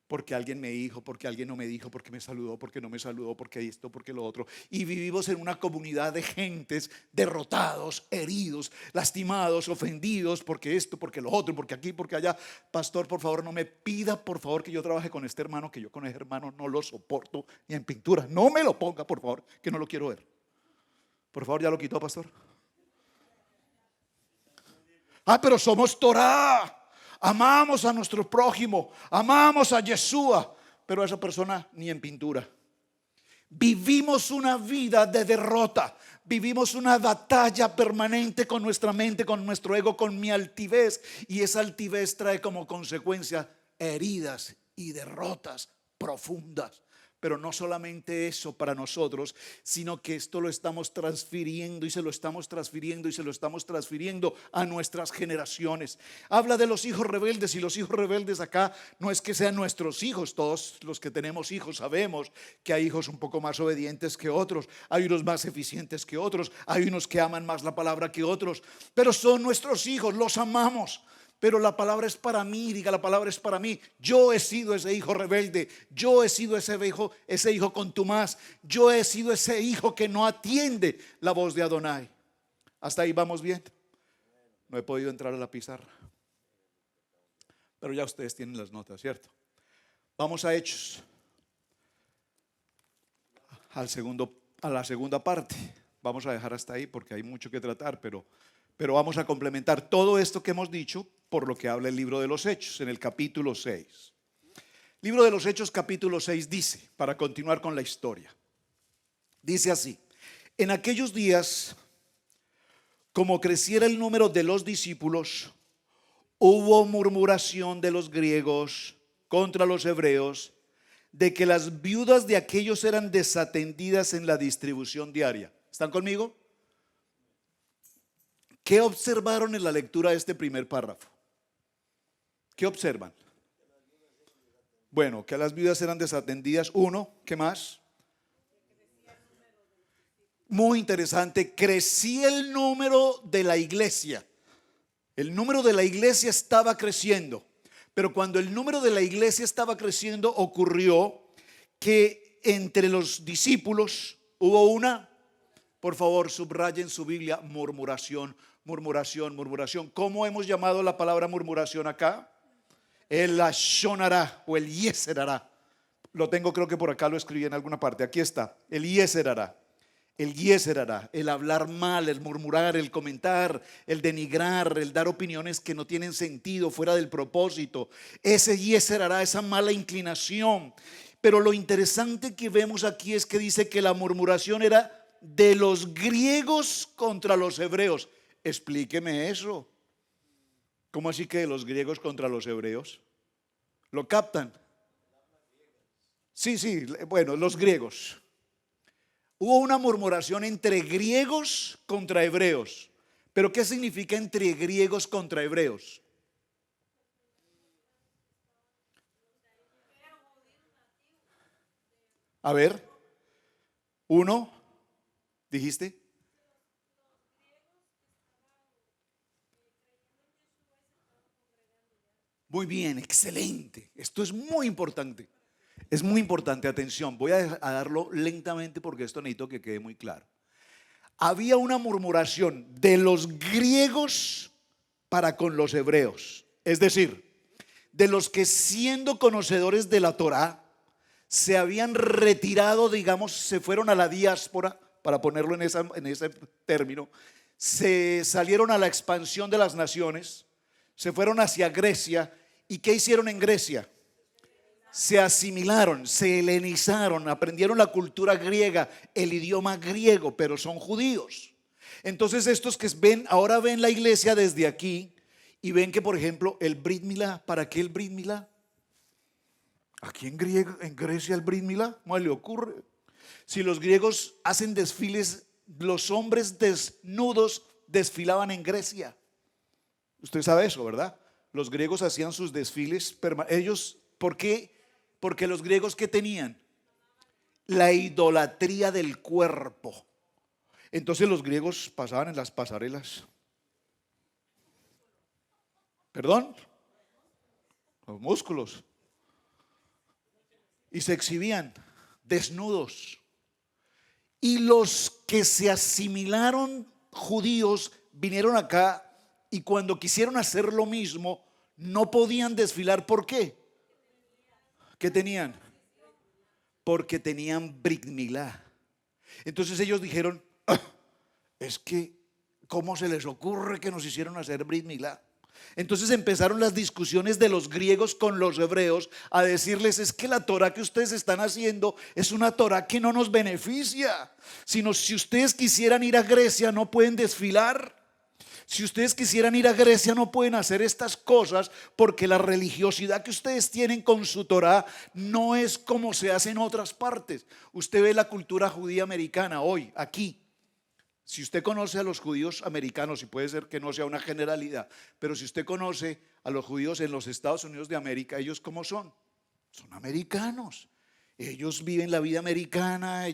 porque alguien me dijo, porque alguien no me dijo, porque me saludó, porque no me saludó, porque esto, porque lo otro. Y vivimos en una comunidad de gentes derrotados, heridos, lastimados, ofendidos, porque esto, porque lo otro, porque aquí, porque allá. Pastor, por favor, no me pida, por favor, que yo trabaje con este hermano, que yo con ese hermano no lo soporto ni en pintura. No me lo ponga, por favor, que no lo quiero ver. Por favor, ¿ya lo quitó, pastor? Ah, pero somos Torá. Amamos a nuestro prójimo, amamos a Yeshua, pero a esa persona ni en pintura. Vivimos una vida de derrota, vivimos una batalla permanente con nuestra mente, con nuestro ego, con mi altivez, y esa altivez trae como consecuencia heridas y derrotas profundas. Pero no solamente eso para nosotros, sino que esto lo estamos transfiriendo y se lo estamos transfiriendo y se lo estamos transfiriendo a nuestras generaciones. Habla de los hijos rebeldes, y los hijos rebeldes acá no es que sean nuestros hijos. Todos los que tenemos hijos sabemos que hay hijos un poco más obedientes que otros, hay unos más eficientes que otros, hay unos que aman más la palabra que otros, pero son nuestros hijos, los amamos. Pero la palabra es para mí, diga, la palabra es para mí. Yo he sido ese hijo rebelde, yo he sido ese hijo contumaz, yo he sido ese hijo que no atiende la voz de Adonai. Hasta ahí vamos bien. No he podido entrar a la pizarra, pero ya ustedes tienen las notas, ¿cierto? Vamos a Hechos, a la segunda parte. Vamos a dejar hasta ahí porque hay mucho que tratar, pero vamos a complementar todo esto que hemos dicho por lo que habla el libro de los Hechos en el capítulo 6. Libro de los Hechos capítulo 6 dice, para continuar con la historia, dice así: en aquellos días, como creciera el número de los discípulos, hubo murmuración de los griegos contra los hebreos de que las viudas de aquellos eran desatendidas en la distribución diaria. ¿Están conmigo? ¿Qué observaron en la lectura de este primer párrafo? ¿Qué observan? Bueno, que las viudas eran desatendidas. Uno, ¿qué más? Muy interesante, crecía el número de la iglesia. El número de la iglesia estaba creciendo. Pero cuando el número de la iglesia estaba creciendo, ocurrió que entre los discípulos hubo una, por favor, subrayen su Biblia, murmuración, murmuración, murmuración. ¿Cómo hemos llamado la palabra murmuración acá? El lashon hara o el yeser hara. Lo tengo, creo que por acá lo escribí en alguna parte. Aquí está, el yeser hara. El yeser hara, el hablar mal, el murmurar, el comentar, el denigrar, el dar opiniones que no tienen sentido, fuera del propósito. Ese yeser hara, esa mala inclinación. Pero lo interesante que vemos aquí es que dice que la murmuración era de los griegos contra los hebreos. Explíqueme eso. ¿Cómo así que de los griegos contra los hebreos? ¿Lo captan? Sí, sí, bueno, los griegos. Hubo una murmuración entre griegos contra hebreos. ¿Pero qué significa entre griegos contra hebreos? A ver, uno, dijiste. Muy bien, excelente. Esto es muy importante. Es muy importante, atención. Voy a darlo lentamente porque esto necesito que quede muy claro. Había una murmuración de los griegos para con los hebreos. Es decir, de los que siendo conocedores de la Torá se habían retirado, digamos, se fueron a la diáspora, para ponerlo en ese término, se salieron a la expansión de las naciones, se fueron hacia Grecia. ¿Y qué hicieron en Grecia? Se asimilaron, se helenizaron, aprendieron la cultura griega, el idioma griego, pero son judíos. Entonces estos que ahora ven la iglesia desde aquí y ven que, por ejemplo, el Brit Milá, ¿para qué el Brit Milá? Aquí en Grecia el Brit Milá, ¿cómo le ocurre? Si los griegos hacen desfiles, los hombres desnudos desfilaban en Grecia. Usted sabe eso, ¿verdad? Los griegos hacían sus desfiles. Ellos, ¿por qué? Porque los griegos, ¿qué tenían? La idolatría del cuerpo. Entonces los griegos pasaban en las pasarelas. ¿Perdón? Los músculos. y se exhibían desnudos. Y los que se asimilaron judíos vinieron acá y cuando quisieron hacer lo mismo no podían desfilar. ¿Por qué? ¿Qué tenían? Porque tenían Brit Milá. Entonces ellos dijeron, es que ¿cómo se les ocurre que nos hicieron hacer Brit Milá? Entonces empezaron las discusiones de los griegos con los hebreos a decirles, es que la Torá que ustedes están haciendo es una Torá que no nos beneficia, sino si ustedes quisieran ir a Grecia no pueden desfilar. Si ustedes quisieran ir a Grecia no pueden hacer estas cosas porque la religiosidad que ustedes tienen con su Torá no es como se hace en otras partes. Usted ve la cultura judía americana hoy, aquí. Si usted conoce a los judíos americanos, y puede ser que no sea una generalidad, pero si usted conoce a los judíos en los Estados Unidos de América, ¿ellos cómo son? Son americanos. Ellos viven la vida americana,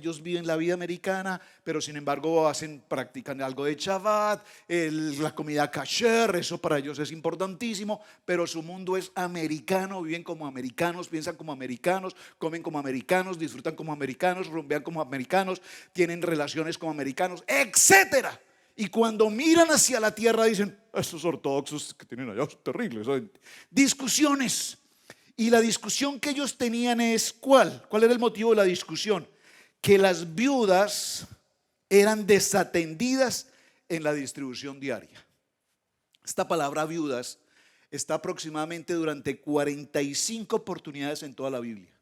pero sin embargo practican algo de Shabbat, la comida kasher, eso para ellos es importantísimo, pero su mundo es americano, viven como americanos, piensan como americanos, comen como americanos, disfrutan como americanos, rumbean como americanos, tienen relaciones como americanos, etcétera. Y cuando miran hacia la tierra dicen, estos ortodoxos que tienen allá son terribles, ¿saben? Discusiones. Y la discusión que ellos tenían es ¿cuál? ¿Cuál era el motivo de la discusión? Que las viudas eran desatendidas en la distribución diaria. Esta palabra viudas está aproximadamente durante 45 oportunidades en toda la Biblia.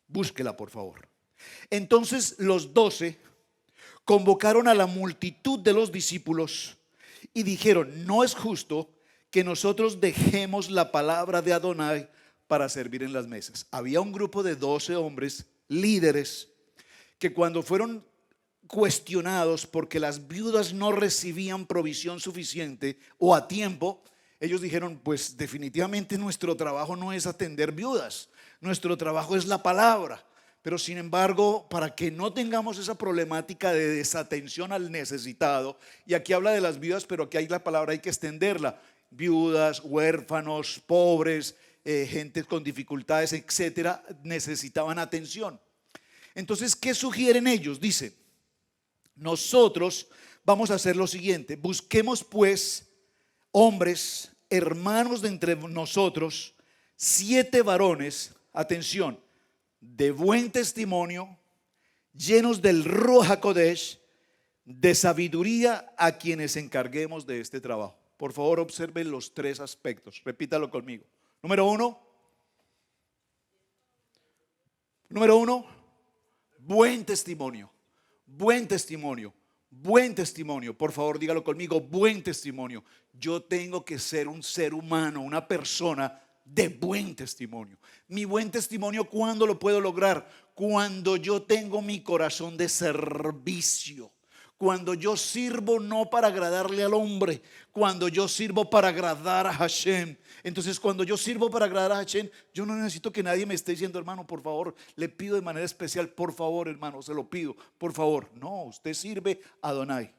Búsquela, por favor. Entonces los 12 convocaron a la multitud de los discípulos y dijeron, no es justo que nosotros dejemos la palabra de Adonai para servir en las mesas. Había un grupo de 12 hombres líderes que cuando fueron cuestionados porque las viudas no recibían provisión suficiente o a tiempo, ellos dijeron, pues definitivamente nuestro trabajo no es atender viudas, nuestro trabajo es la palabra. Pero sin embargo, para que no tengamos esa problemática de desatención al necesitado, y aquí habla de las viudas, pero aquí hay la palabra, hay que extenderla, viudas, huérfanos, pobres, gente con dificultades, etcétera, necesitaban atención. Entonces, ¿qué sugieren ellos? Dice, nosotros vamos a hacer lo siguiente, busquemos pues hombres, hermanos de entre nosotros, 7 varones, atención, de buen testimonio, llenos del Ruach HaKodesh, de sabiduría, a quienes encarguemos de este trabajo. Por favor, observen los 3 aspectos, repítalo conmigo. Número uno, buen testimonio, buen testimonio, buen testimonio. Por favor, dígalo conmigo, buen testimonio. Yo tengo que ser un ser humano, una persona de buen testimonio. Mi buen testimonio, ¿cuándo lo puedo lograr? Cuando yo tengo mi corazón de servicio. Cuando yo sirvo no para agradarle al hombre, cuando yo sirvo para agradar a Hashem. Entonces cuando yo sirvo para agradar a Hashem, yo no necesito que nadie me esté diciendo, hermano, por favor, le pido de manera especial, por favor, hermano, se lo pido, por favor. No, usted sirve a Adonai.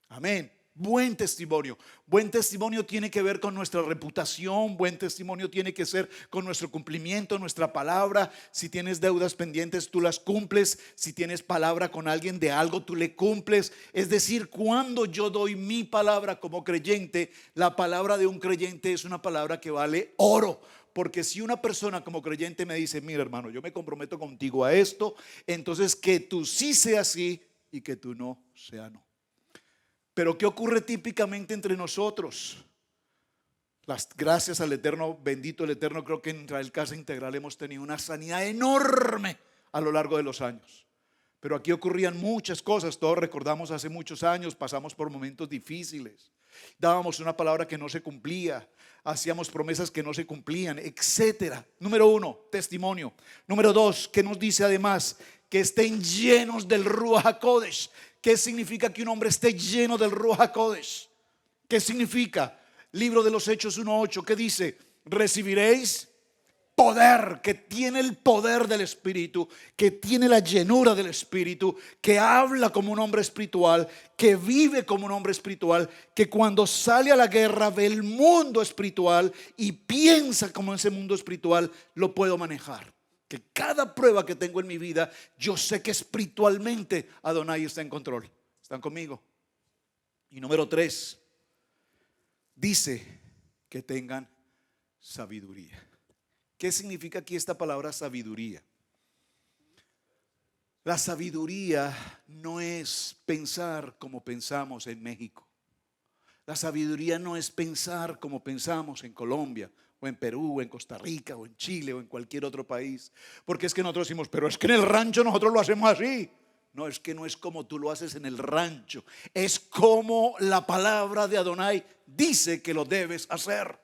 Amén. Buen testimonio. Buen testimonio tiene que ver con nuestra reputación. Buen testimonio tiene que ser con nuestro cumplimiento, nuestra palabra. Si tienes deudas pendientes, tú las cumples. Si tienes palabra con alguien de algo, tú le cumples. Es decir, cuando yo doy mi palabra como creyente, la palabra de un creyente es una palabra que vale oro. Porque si una persona como creyente me dice, mira hermano, yo me comprometo contigo a esto, entonces que tú sí seas sí y que tú no sea no. Pero ¿qué ocurre típicamente entre nosotros? Las gracias al Eterno, bendito el Eterno, creo que en Israel Casa Integral hemos tenido una sanidad enorme a lo largo de los años. Pero aquí ocurrían muchas cosas, todos recordamos hace muchos años, pasamos por momentos difíciles. Dábamos una palabra que no se cumplía, hacíamos promesas que no se cumplían, etcétera. Número 1, testimonio. Número 2, ¿qué nos dice además? Que estén llenos del Ruach HaKodesh. ¿Qué significa que un hombre esté lleno del Ruach HaKodesh? ¿Qué significa? Libro de los Hechos 1:8, ¿qué dice? Recibiréis poder, que tiene el poder del Espíritu, que tiene la llenura del Espíritu, que habla como un hombre espiritual, que vive como un hombre espiritual, que cuando sale a la guerra ve el mundo espiritual y piensa como ese mundo espiritual lo puedo manejar. Que cada prueba que tengo en mi vida, yo sé que espiritualmente Adonai está en control. ¿Están conmigo? Y número 3, dice que tengan sabiduría. ¿Qué significa aquí esta palabra sabiduría? La sabiduría no es pensar como pensamos en México. La sabiduría no es pensar como pensamos en Colombia, o en Perú, o en Costa Rica, o en Chile, o en cualquier otro país. Porque es que nosotros decimos, pero es que en el rancho nosotros lo hacemos así. No, es que no es como tú lo haces en el rancho. Es como la palabra de Adonai dice que lo debes hacer.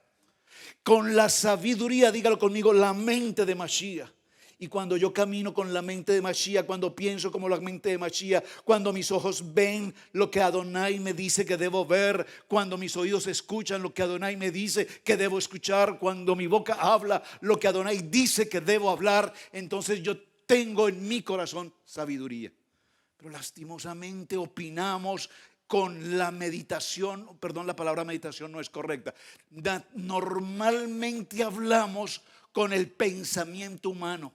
Con la sabiduría, dígalo conmigo, la mente de Mashiach. Y cuando yo camino con la mente de Mashiach, cuando pienso como la mente de Mashiach, cuando mis ojos ven lo que Adonai me dice que debo ver, cuando mis oídos escuchan lo que Adonai me dice que debo escuchar, cuando mi boca habla lo que Adonai dice que debo hablar, entonces yo tengo en mi corazón sabiduría. Pero lastimosamente opinamos con la meditación, perdón, la palabra meditación no es correcta. Normalmente hablamos con el pensamiento humano.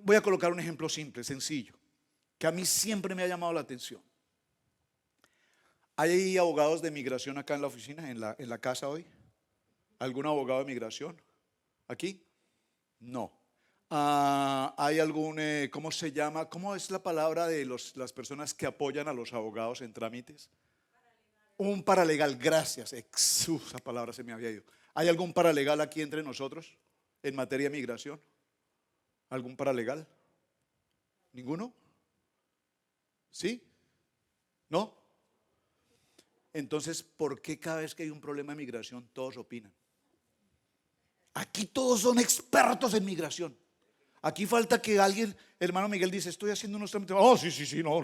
Voy a colocar un ejemplo simple, sencillo, que a mí siempre me ha llamado la atención. ¿Hay abogados de migración acá en la oficina, en la casa hoy? ¿Algún abogado de migración aquí? No. ¿Hay algún, cómo se llama? ¿Cómo es la palabra de las personas que apoyan a los abogados en trámites? Un paralegal, gracias. Esa palabra se me había ido. ¿Hay algún paralegal aquí entre nosotros en materia de migración? ¿Algún paralegal? ¿Ninguno? ¿Sí? ¿No? Entonces, ¿por qué cada vez que hay un problema de migración todos opinan? Aquí todos son expertos en migración. Aquí falta que alguien, hermano Miguel dice, estoy haciendo unos trámites. Oh, sí, no.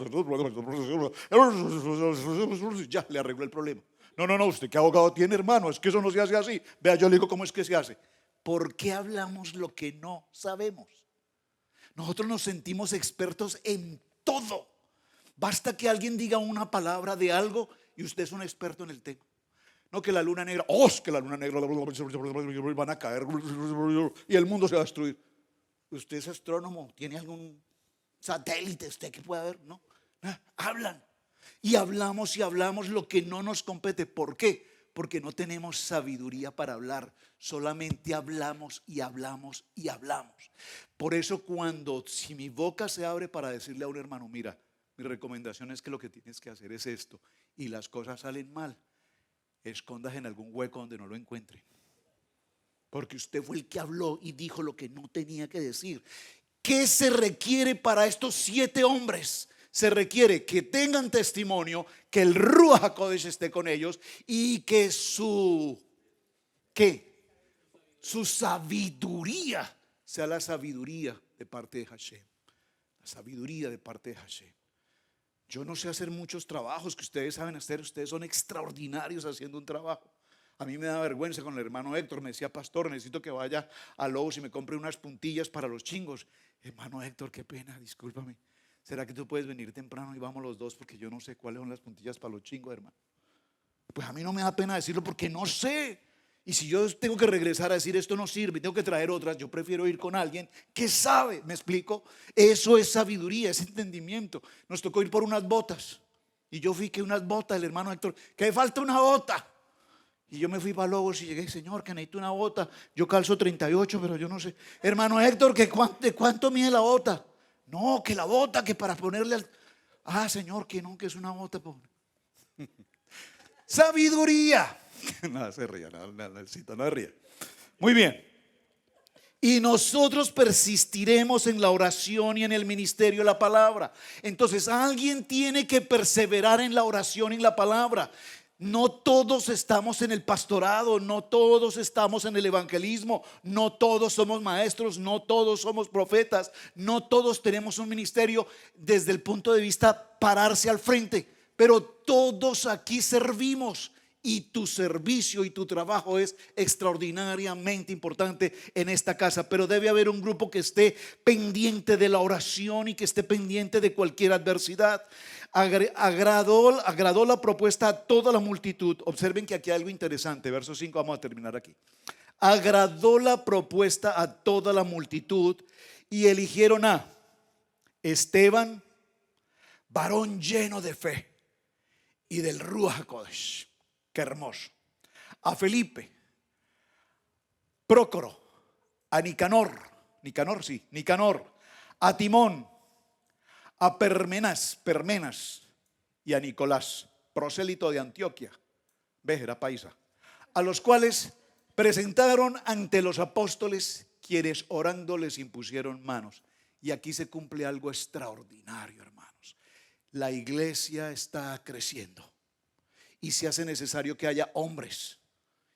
Ya, le arregló el problema. No, usted qué abogado tiene, hermano, es que eso no se hace así. Vea, yo le digo cómo es que se hace. ¿Por qué hablamos lo que no sabemos? Nosotros nos sentimos expertos en todo. Basta que alguien diga una palabra de algo y usted es un experto en el tema. No que la luna negra, es que la luna negra van a caer y el mundo se va a destruir. Usted es astrónomo, ¿tiene algún satélite usted que pueda ver? No, hablan y hablamos lo que no nos compete. ¿Por qué? Porque no tenemos sabiduría para hablar, solamente hablamos y hablamos y hablamos. Por eso si mi boca se abre para decirle a un hermano, mira, mi recomendación es que lo que tienes que hacer es esto, y las cosas salen mal, escondas en algún hueco donde no lo encuentre. Porque usted fue el que habló y dijo lo que no tenía que decir. ¿Qué se requiere para estos 7 hombres? Se requiere que tengan testimonio, que el Ruach HaKodesh esté con ellos y que su sabiduría sea la sabiduría de parte de Hashem. La sabiduría de parte de Hashem. Yo no sé hacer muchos trabajos que ustedes saben hacer. Ustedes son extraordinarios haciendo un trabajo. A mí me da vergüenza con el hermano Héctor. Me decía, pastor, necesito que vaya a Lowe's y me compre unas puntillas para los chingos. Hermano Héctor, qué pena, discúlpame. ¿Será que tú puedes venir temprano y vamos los dos? Porque yo no sé cuáles son las puntillas para los chingos, hermano. Pues a mí no me da pena decirlo porque no sé. Y si yo tengo que regresar a decir esto no sirve y tengo que traer otras, yo prefiero ir con alguien que sabe. ¿Me explico? Eso es sabiduría, es entendimiento. Nos tocó ir por unas botas. Y yo fui que unas botas, el hermano Héctor, que falta una bota. Y yo me fui para Lobos y llegué, señor, que necesito una bota. Yo calzo 38, pero yo no sé. Hermano Héctor, ¿de cuánto mide la bota? No, que la bota, que para ponerle al... Señor, que no, que es una bota. Sabiduría. No, se ría, no ríe. Muy bien. Y nosotros persistiremos en la oración y en el ministerio de la palabra. Entonces alguien tiene que perseverar en la oración y en la palabra. No todos estamos en el pastorado, no todos estamos en el evangelismo, no todos somos maestros, no todos somos profetas, no todos tenemos un ministerio desde el punto de vista pararse al frente, pero todos aquí servimos. Y tu servicio y tu trabajo es extraordinariamente importante en esta casa. Pero debe haber un grupo que esté pendiente de la oración y que esté pendiente de cualquier adversidad. Agradó la propuesta a toda la multitud. Observen que aquí hay algo interesante. Verso 5, vamos a terminar aquí. agradó la propuesta a toda la multitud y eligieron a Esteban, varón lleno de fe y del Ruach HaKodesh. Qué hermoso. A Felipe, Prócoro, a Nicanor, a Timón, a Permenas y a Nicolás, prosélito de Antioquia. Ves, era paisa. A los cuales presentaron ante los apóstoles, quienes orando les impusieron manos. Y aquí se cumple algo extraordinario, hermanos. La iglesia está creciendo y se hace necesario que haya hombres.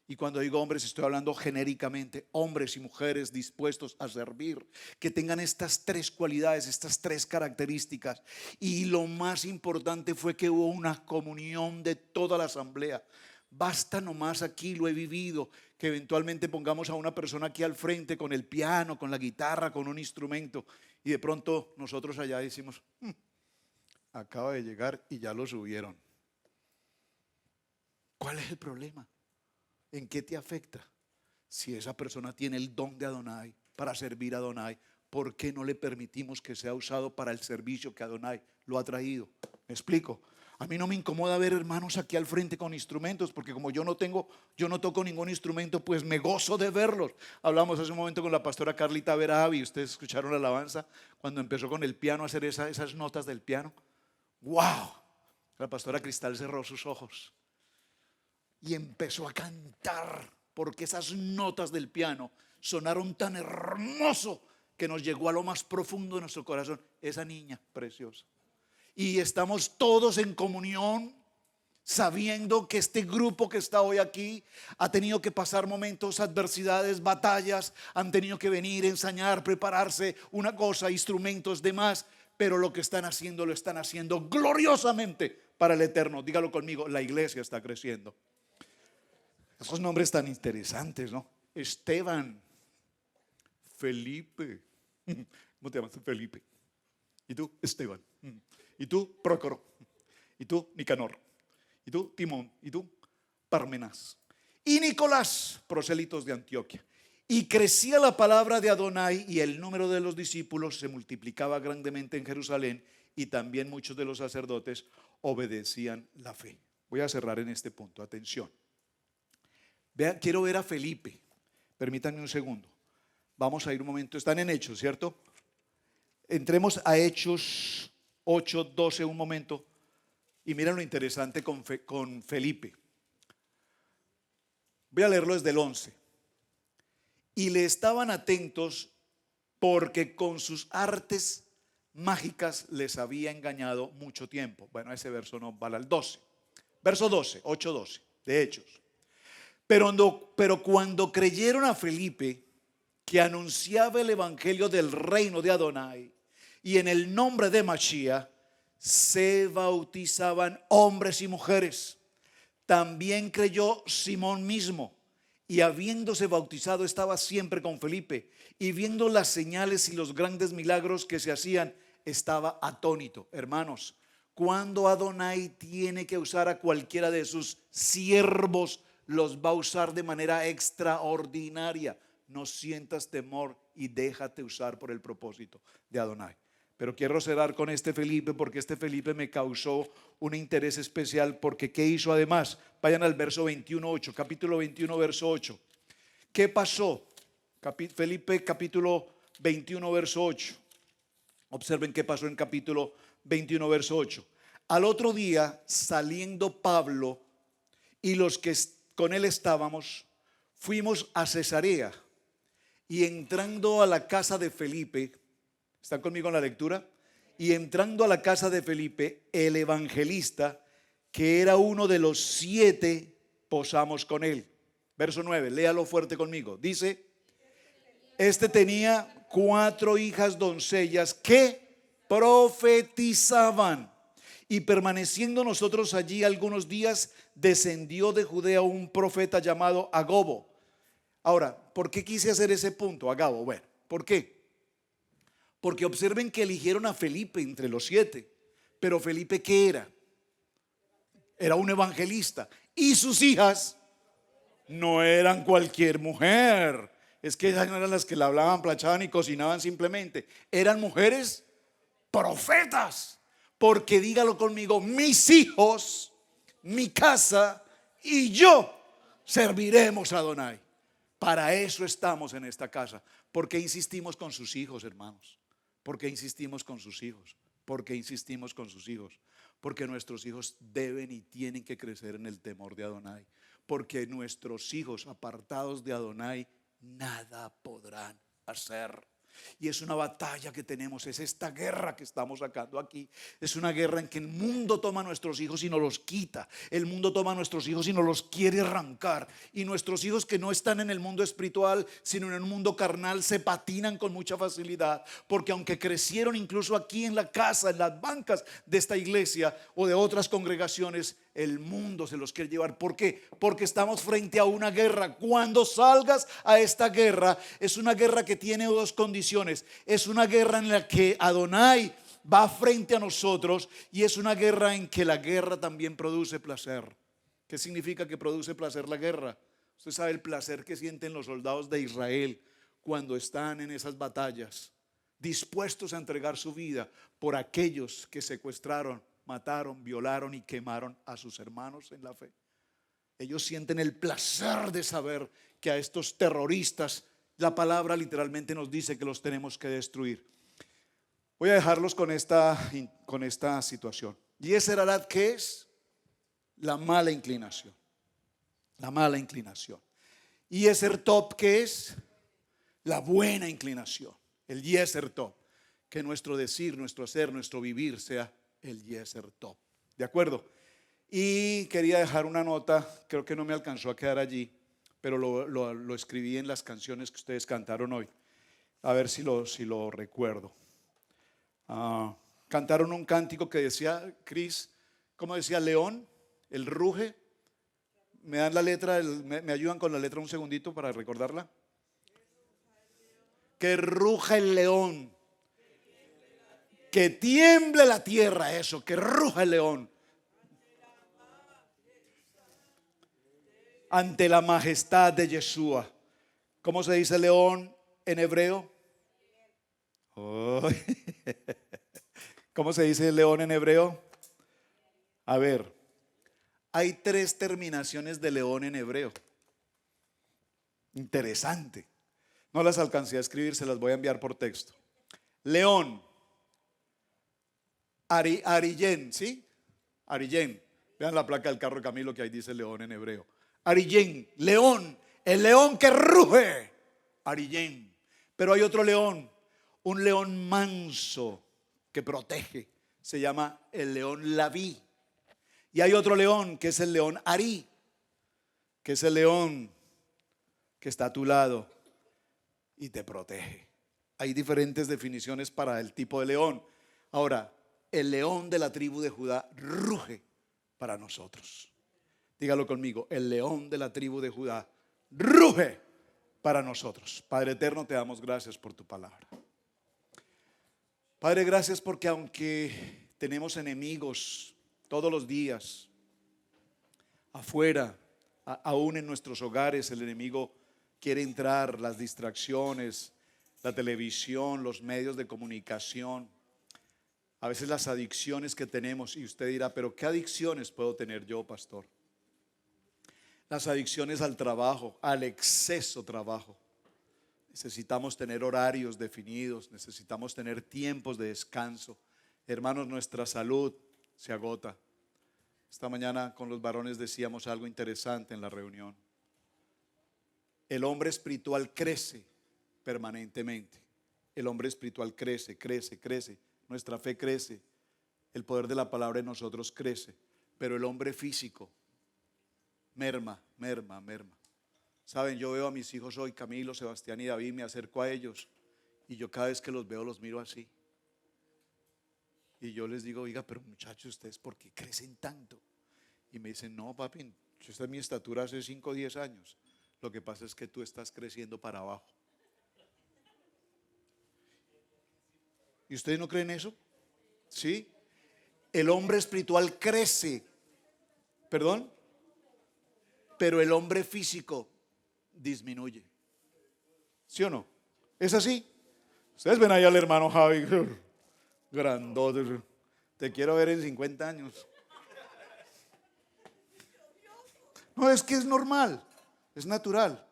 Y cuando digo hombres estoy hablando genéricamente, hombres y mujeres dispuestos a servir, que tengan estas tres cualidades, estas tres características. Y lo más importante fue que hubo una comunión de toda la asamblea. Basta nomás, aquí lo he vivido, que eventualmente pongamos a una persona aquí al frente con el piano, con la guitarra, con un instrumento, y de pronto nosotros allá decimos, acaba de llegar y ya lo subieron. ¿Cuál es el problema? ¿En qué te afecta? Si esa persona tiene el don de Adonai para servir a Adonai, ¿por qué no le permitimos que sea usado para el servicio que Adonai lo ha traído? ¿Me explico? A mí no me incomoda ver hermanos aquí al frente con instrumentos, porque como yo no toco ningún instrumento, pues me gozo de verlos. Hablamos hace un momento con la pastora Carlita Veravi. Ustedes escucharon la alabanza cuando empezó con el piano a hacer esas notas del piano. ¡Wow! La pastora Cristal cerró sus ojos y empezó a cantar, porque esas notas del piano sonaron tan hermoso que nos llegó a lo más profundo de nuestro corazón. Esa niña preciosa. Y estamos todos en comunión, sabiendo que este grupo que está hoy aquí ha tenido que pasar momentos, adversidades, batallas, han tenido que venir, ensayar, prepararse, una cosa, instrumentos, demás, pero lo que están haciendo lo están haciendo gloriosamente para el eterno. Dígalo conmigo, la iglesia está creciendo. Esos nombres tan interesantes, ¿no? Esteban, Felipe. ¿Cómo te llamas? Felipe. ¿Y tú? Esteban. ¿Y tú? Prócoro. ¿Y tú? Nicanor. ¿Y tú? Timón. ¿Y tú? Parmenas. Y Nicolás, prosélitos de Antioquia. Y crecía la palabra de Adonai y el número de los discípulos se multiplicaba grandemente en Jerusalén, y también muchos de los sacerdotes obedecían la fe. Voy a cerrar en este punto, atención. Vean, quiero ver a Felipe. Permítanme un segundo. Vamos a ir un momento. Están en Hechos, ¿cierto? Entremos a Hechos 8:12 un momento. Y miren lo interesante con Felipe. Voy a leerlo desde el 11. Y le estaban atentos porque con sus artes mágicas les había engañado mucho tiempo. Bueno, ese verso no vale al 12. Verso 12, 8:12 de Hechos. Pero cuando creyeron a Felipe, que anunciaba el evangelio del reino de Adonai, y en el nombre de Mashiach, se bautizaban hombres y mujeres. También creyó Simón mismo, y habiéndose bautizado estaba siempre con Felipe, y viendo las señales y los grandes milagros que se hacían, estaba atónito. Hermanos, cuando Adonai tiene que usar a cualquiera de sus siervos, los va a usar de manera extraordinaria. No sientas temor y déjate usar por el propósito de Adonai. Pero quiero cerrar con este Felipe, porque este Felipe me causó un interés especial, porque ¿qué hizo además? Vayan al verso 21:8, capítulo 21, verso 8. ¿Qué pasó? Felipe, capítulo 21, verso 8. Observen qué pasó en capítulo 21, verso 8. Al otro día, saliendo Pablo y los que con él estábamos, fuimos a Cesarea, y entrando a la casa de Felipe, ¿están conmigo en la lectura? Y entrando a la casa de Felipe, el evangelista, que era uno de los 7, posamos con él. Verso 9, léalo fuerte conmigo. Dice, este tenía 4 hijas doncellas que profetizaban. Y permaneciendo nosotros allí algunos días, descendió de Judea un profeta llamado Agobo. Ahora, ¿por qué quise hacer ese punto, Agabo? Bueno, ¿por qué? Porque observen que eligieron a Felipe entre los 7. Pero Felipe, ¿qué era? Era un evangelista. Y sus hijas No eran cualquier mujer. Es que esas no eran las que la hablaban, planchaban y cocinaban simplemente. Eran mujeres profetas. Porque dígalo conmigo, mis hijos, mi casa y yo serviremos a Adonai. Para eso estamos en esta casa. ¿Por qué insistimos con sus hijos, hermanos? ¿Por qué insistimos con sus hijos? ¿Por qué insistimos con sus hijos? Porque nuestros hijos deben y tienen que crecer en el temor de Adonai. Porque nuestros hijos apartados de Adonai nada podrán hacer. Y es una batalla que tenemos, es esta guerra que estamos sacando aquí. Es una guerra en que el mundo toma a nuestros hijos y nos los quita. El mundo toma a nuestros hijos y nos los quiere arrancar. Y nuestros hijos que no están en el mundo espiritual, sino en el mundo carnal, se patinan con mucha facilidad. Porque aunque crecieron incluso aquí en la casa, en las bancas de esta iglesia o de otras congregaciones, el mundo se los quiere llevar. ¿Por qué? Porque estamos frente a una guerra. Cuando salgas a esta guerra, es una guerra que tiene dos condiciones. Es una guerra en la que Adonai va frente a nosotros y es una guerra en que la guerra también produce placer. ¿Qué significa que produce placer la guerra? Usted sabe el placer que sienten los soldados de Israel cuando están en esas batallas, dispuestos a entregar su vida por aquellos que secuestraron, mataron, violaron y quemaron a sus hermanos en la fe. Ellos sienten el placer de saber que a estos terroristas, la palabra literalmente nos dice que los tenemos que destruir. Voy a dejarlos con esta situación. Yeser Harad, ¿qué es? La mala inclinación. La mala inclinación. Y Yeser Tov, ¿qué es? La buena inclinación. El Yeser Tov. Que nuestro decir, nuestro hacer, nuestro vivir sea el Yeser Tov. ¿De acuerdo? Y quería dejar una nota, creo que no me alcanzó a quedar allí, pero lo escribí en las canciones que ustedes cantaron hoy. A ver si lo recuerdo. Cantaron un cántico que decía, Cris, ¿cómo decía? León, el ruge. ¿Me dan la letra? ¿Me ayudan con la letra un segundito para recordarla? Que ruja el león. Que tiemble la tierra, eso, que ruja el león. Ante la majestad de Yeshua. ¿Cómo se dice león en hebreo? Oh. ¿Cómo se dice león en hebreo? A ver, hay 3 terminaciones de león en hebreo. Interesante. No las alcancé a escribir, se las voy a enviar por texto. León. Arillén, ¿sí? Arillén. Vean la placa del carro de Camilo que ahí dice león en hebreo. Arillén, león, el león que ruge. Arillén. Pero hay otro león, un león manso que protege. Se llama el león Laví. Y hay otro león que es el león Arí, que es el león que está a tu lado y te protege. Hay diferentes definiciones para el tipo de león. Ahora, el león de la tribu de Judá ruge para nosotros. Dígalo conmigo, el león de la tribu de Judá ruge para nosotros. Padre eterno, te damos gracias por tu palabra. Padre, gracias porque aunque tenemos enemigos todos los días, afuera, aún en nuestros hogares, el enemigo quiere entrar, las distracciones, la televisión, los medios de comunicación, a veces las adicciones que tenemos. Y usted dirá, pero ¿qué adicciones puedo tener yo, pastor? Las adicciones al trabajo, al exceso trabajo. Necesitamos tener horarios definidos, necesitamos tener tiempos de descanso. Hermanos, nuestra salud se agota. Esta mañana con los varones decíamos algo interesante en la reunión. El hombre espiritual crece permanentemente. El hombre espiritual crece. Nuestra fe crece. El poder de la palabra en nosotros crece. Pero el hombre físico merma. Saben, yo veo a mis hijos hoy, Camilo, Sebastián y David, me acerco a ellos y yo cada vez que los veo los miro así. Y yo les digo, oiga, pero muchachos, ¿ustedes por qué crecen tanto? Y me dicen, no, papi, esta es mi estatura hace 5 o 10 años. Lo que pasa es que tú estás creciendo para abajo. ¿Y ustedes no creen eso? ¿Sí? El hombre espiritual crece. ¿Perdón? pero el hombre físico disminuye. ¿Sí o no? ¿Es así? Ustedes ven allá al hermano Javi, grandote. Te quiero ver en 50 años. No, es que es normal, es natural.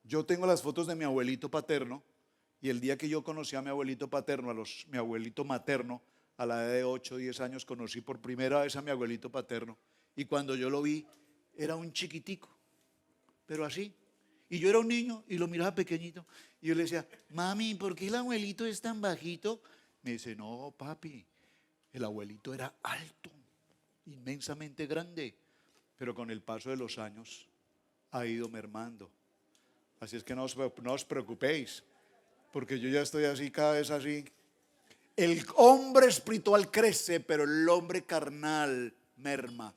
Yo tengo las fotos de mi abuelito paterno y el día que yo conocí a mi abuelito paterno, mi abuelito materno, a la edad de 8 o 10 años conocí por primera vez a mi abuelito paterno y cuando yo lo vi era un chiquitico, pero así. Y yo era un niño y lo miraba pequeñito y yo le decía, mami, ¿por qué el abuelito es tan bajito? Me dice, no, papi, el abuelito era alto, inmensamente grande, pero con el paso de los años ha ido mermando. Así es que no os preocupéis, porque yo ya estoy así, cada vez así. El hombre espiritual crece, pero el hombre carnal merma.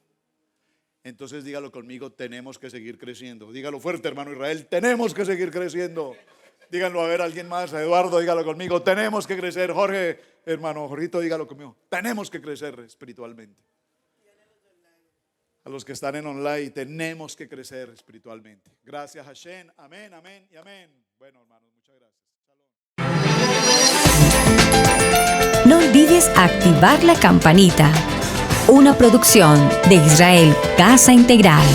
Entonces dígalo conmigo, tenemos que seguir creciendo. Dígalo fuerte, hermano Israel, tenemos que seguir creciendo. Díganlo a ver alguien más, a Eduardo, dígalo conmigo, tenemos que crecer. Jorge, hermano Jorrito, dígalo conmigo, tenemos que crecer espiritualmente. A los que están en online, tenemos que crecer espiritualmente. Gracias Hashem, amén, amén y amén. Bueno, hermanos, muchas gracias. No olvides activar la campanita. Una producción de Israel Casa Integral.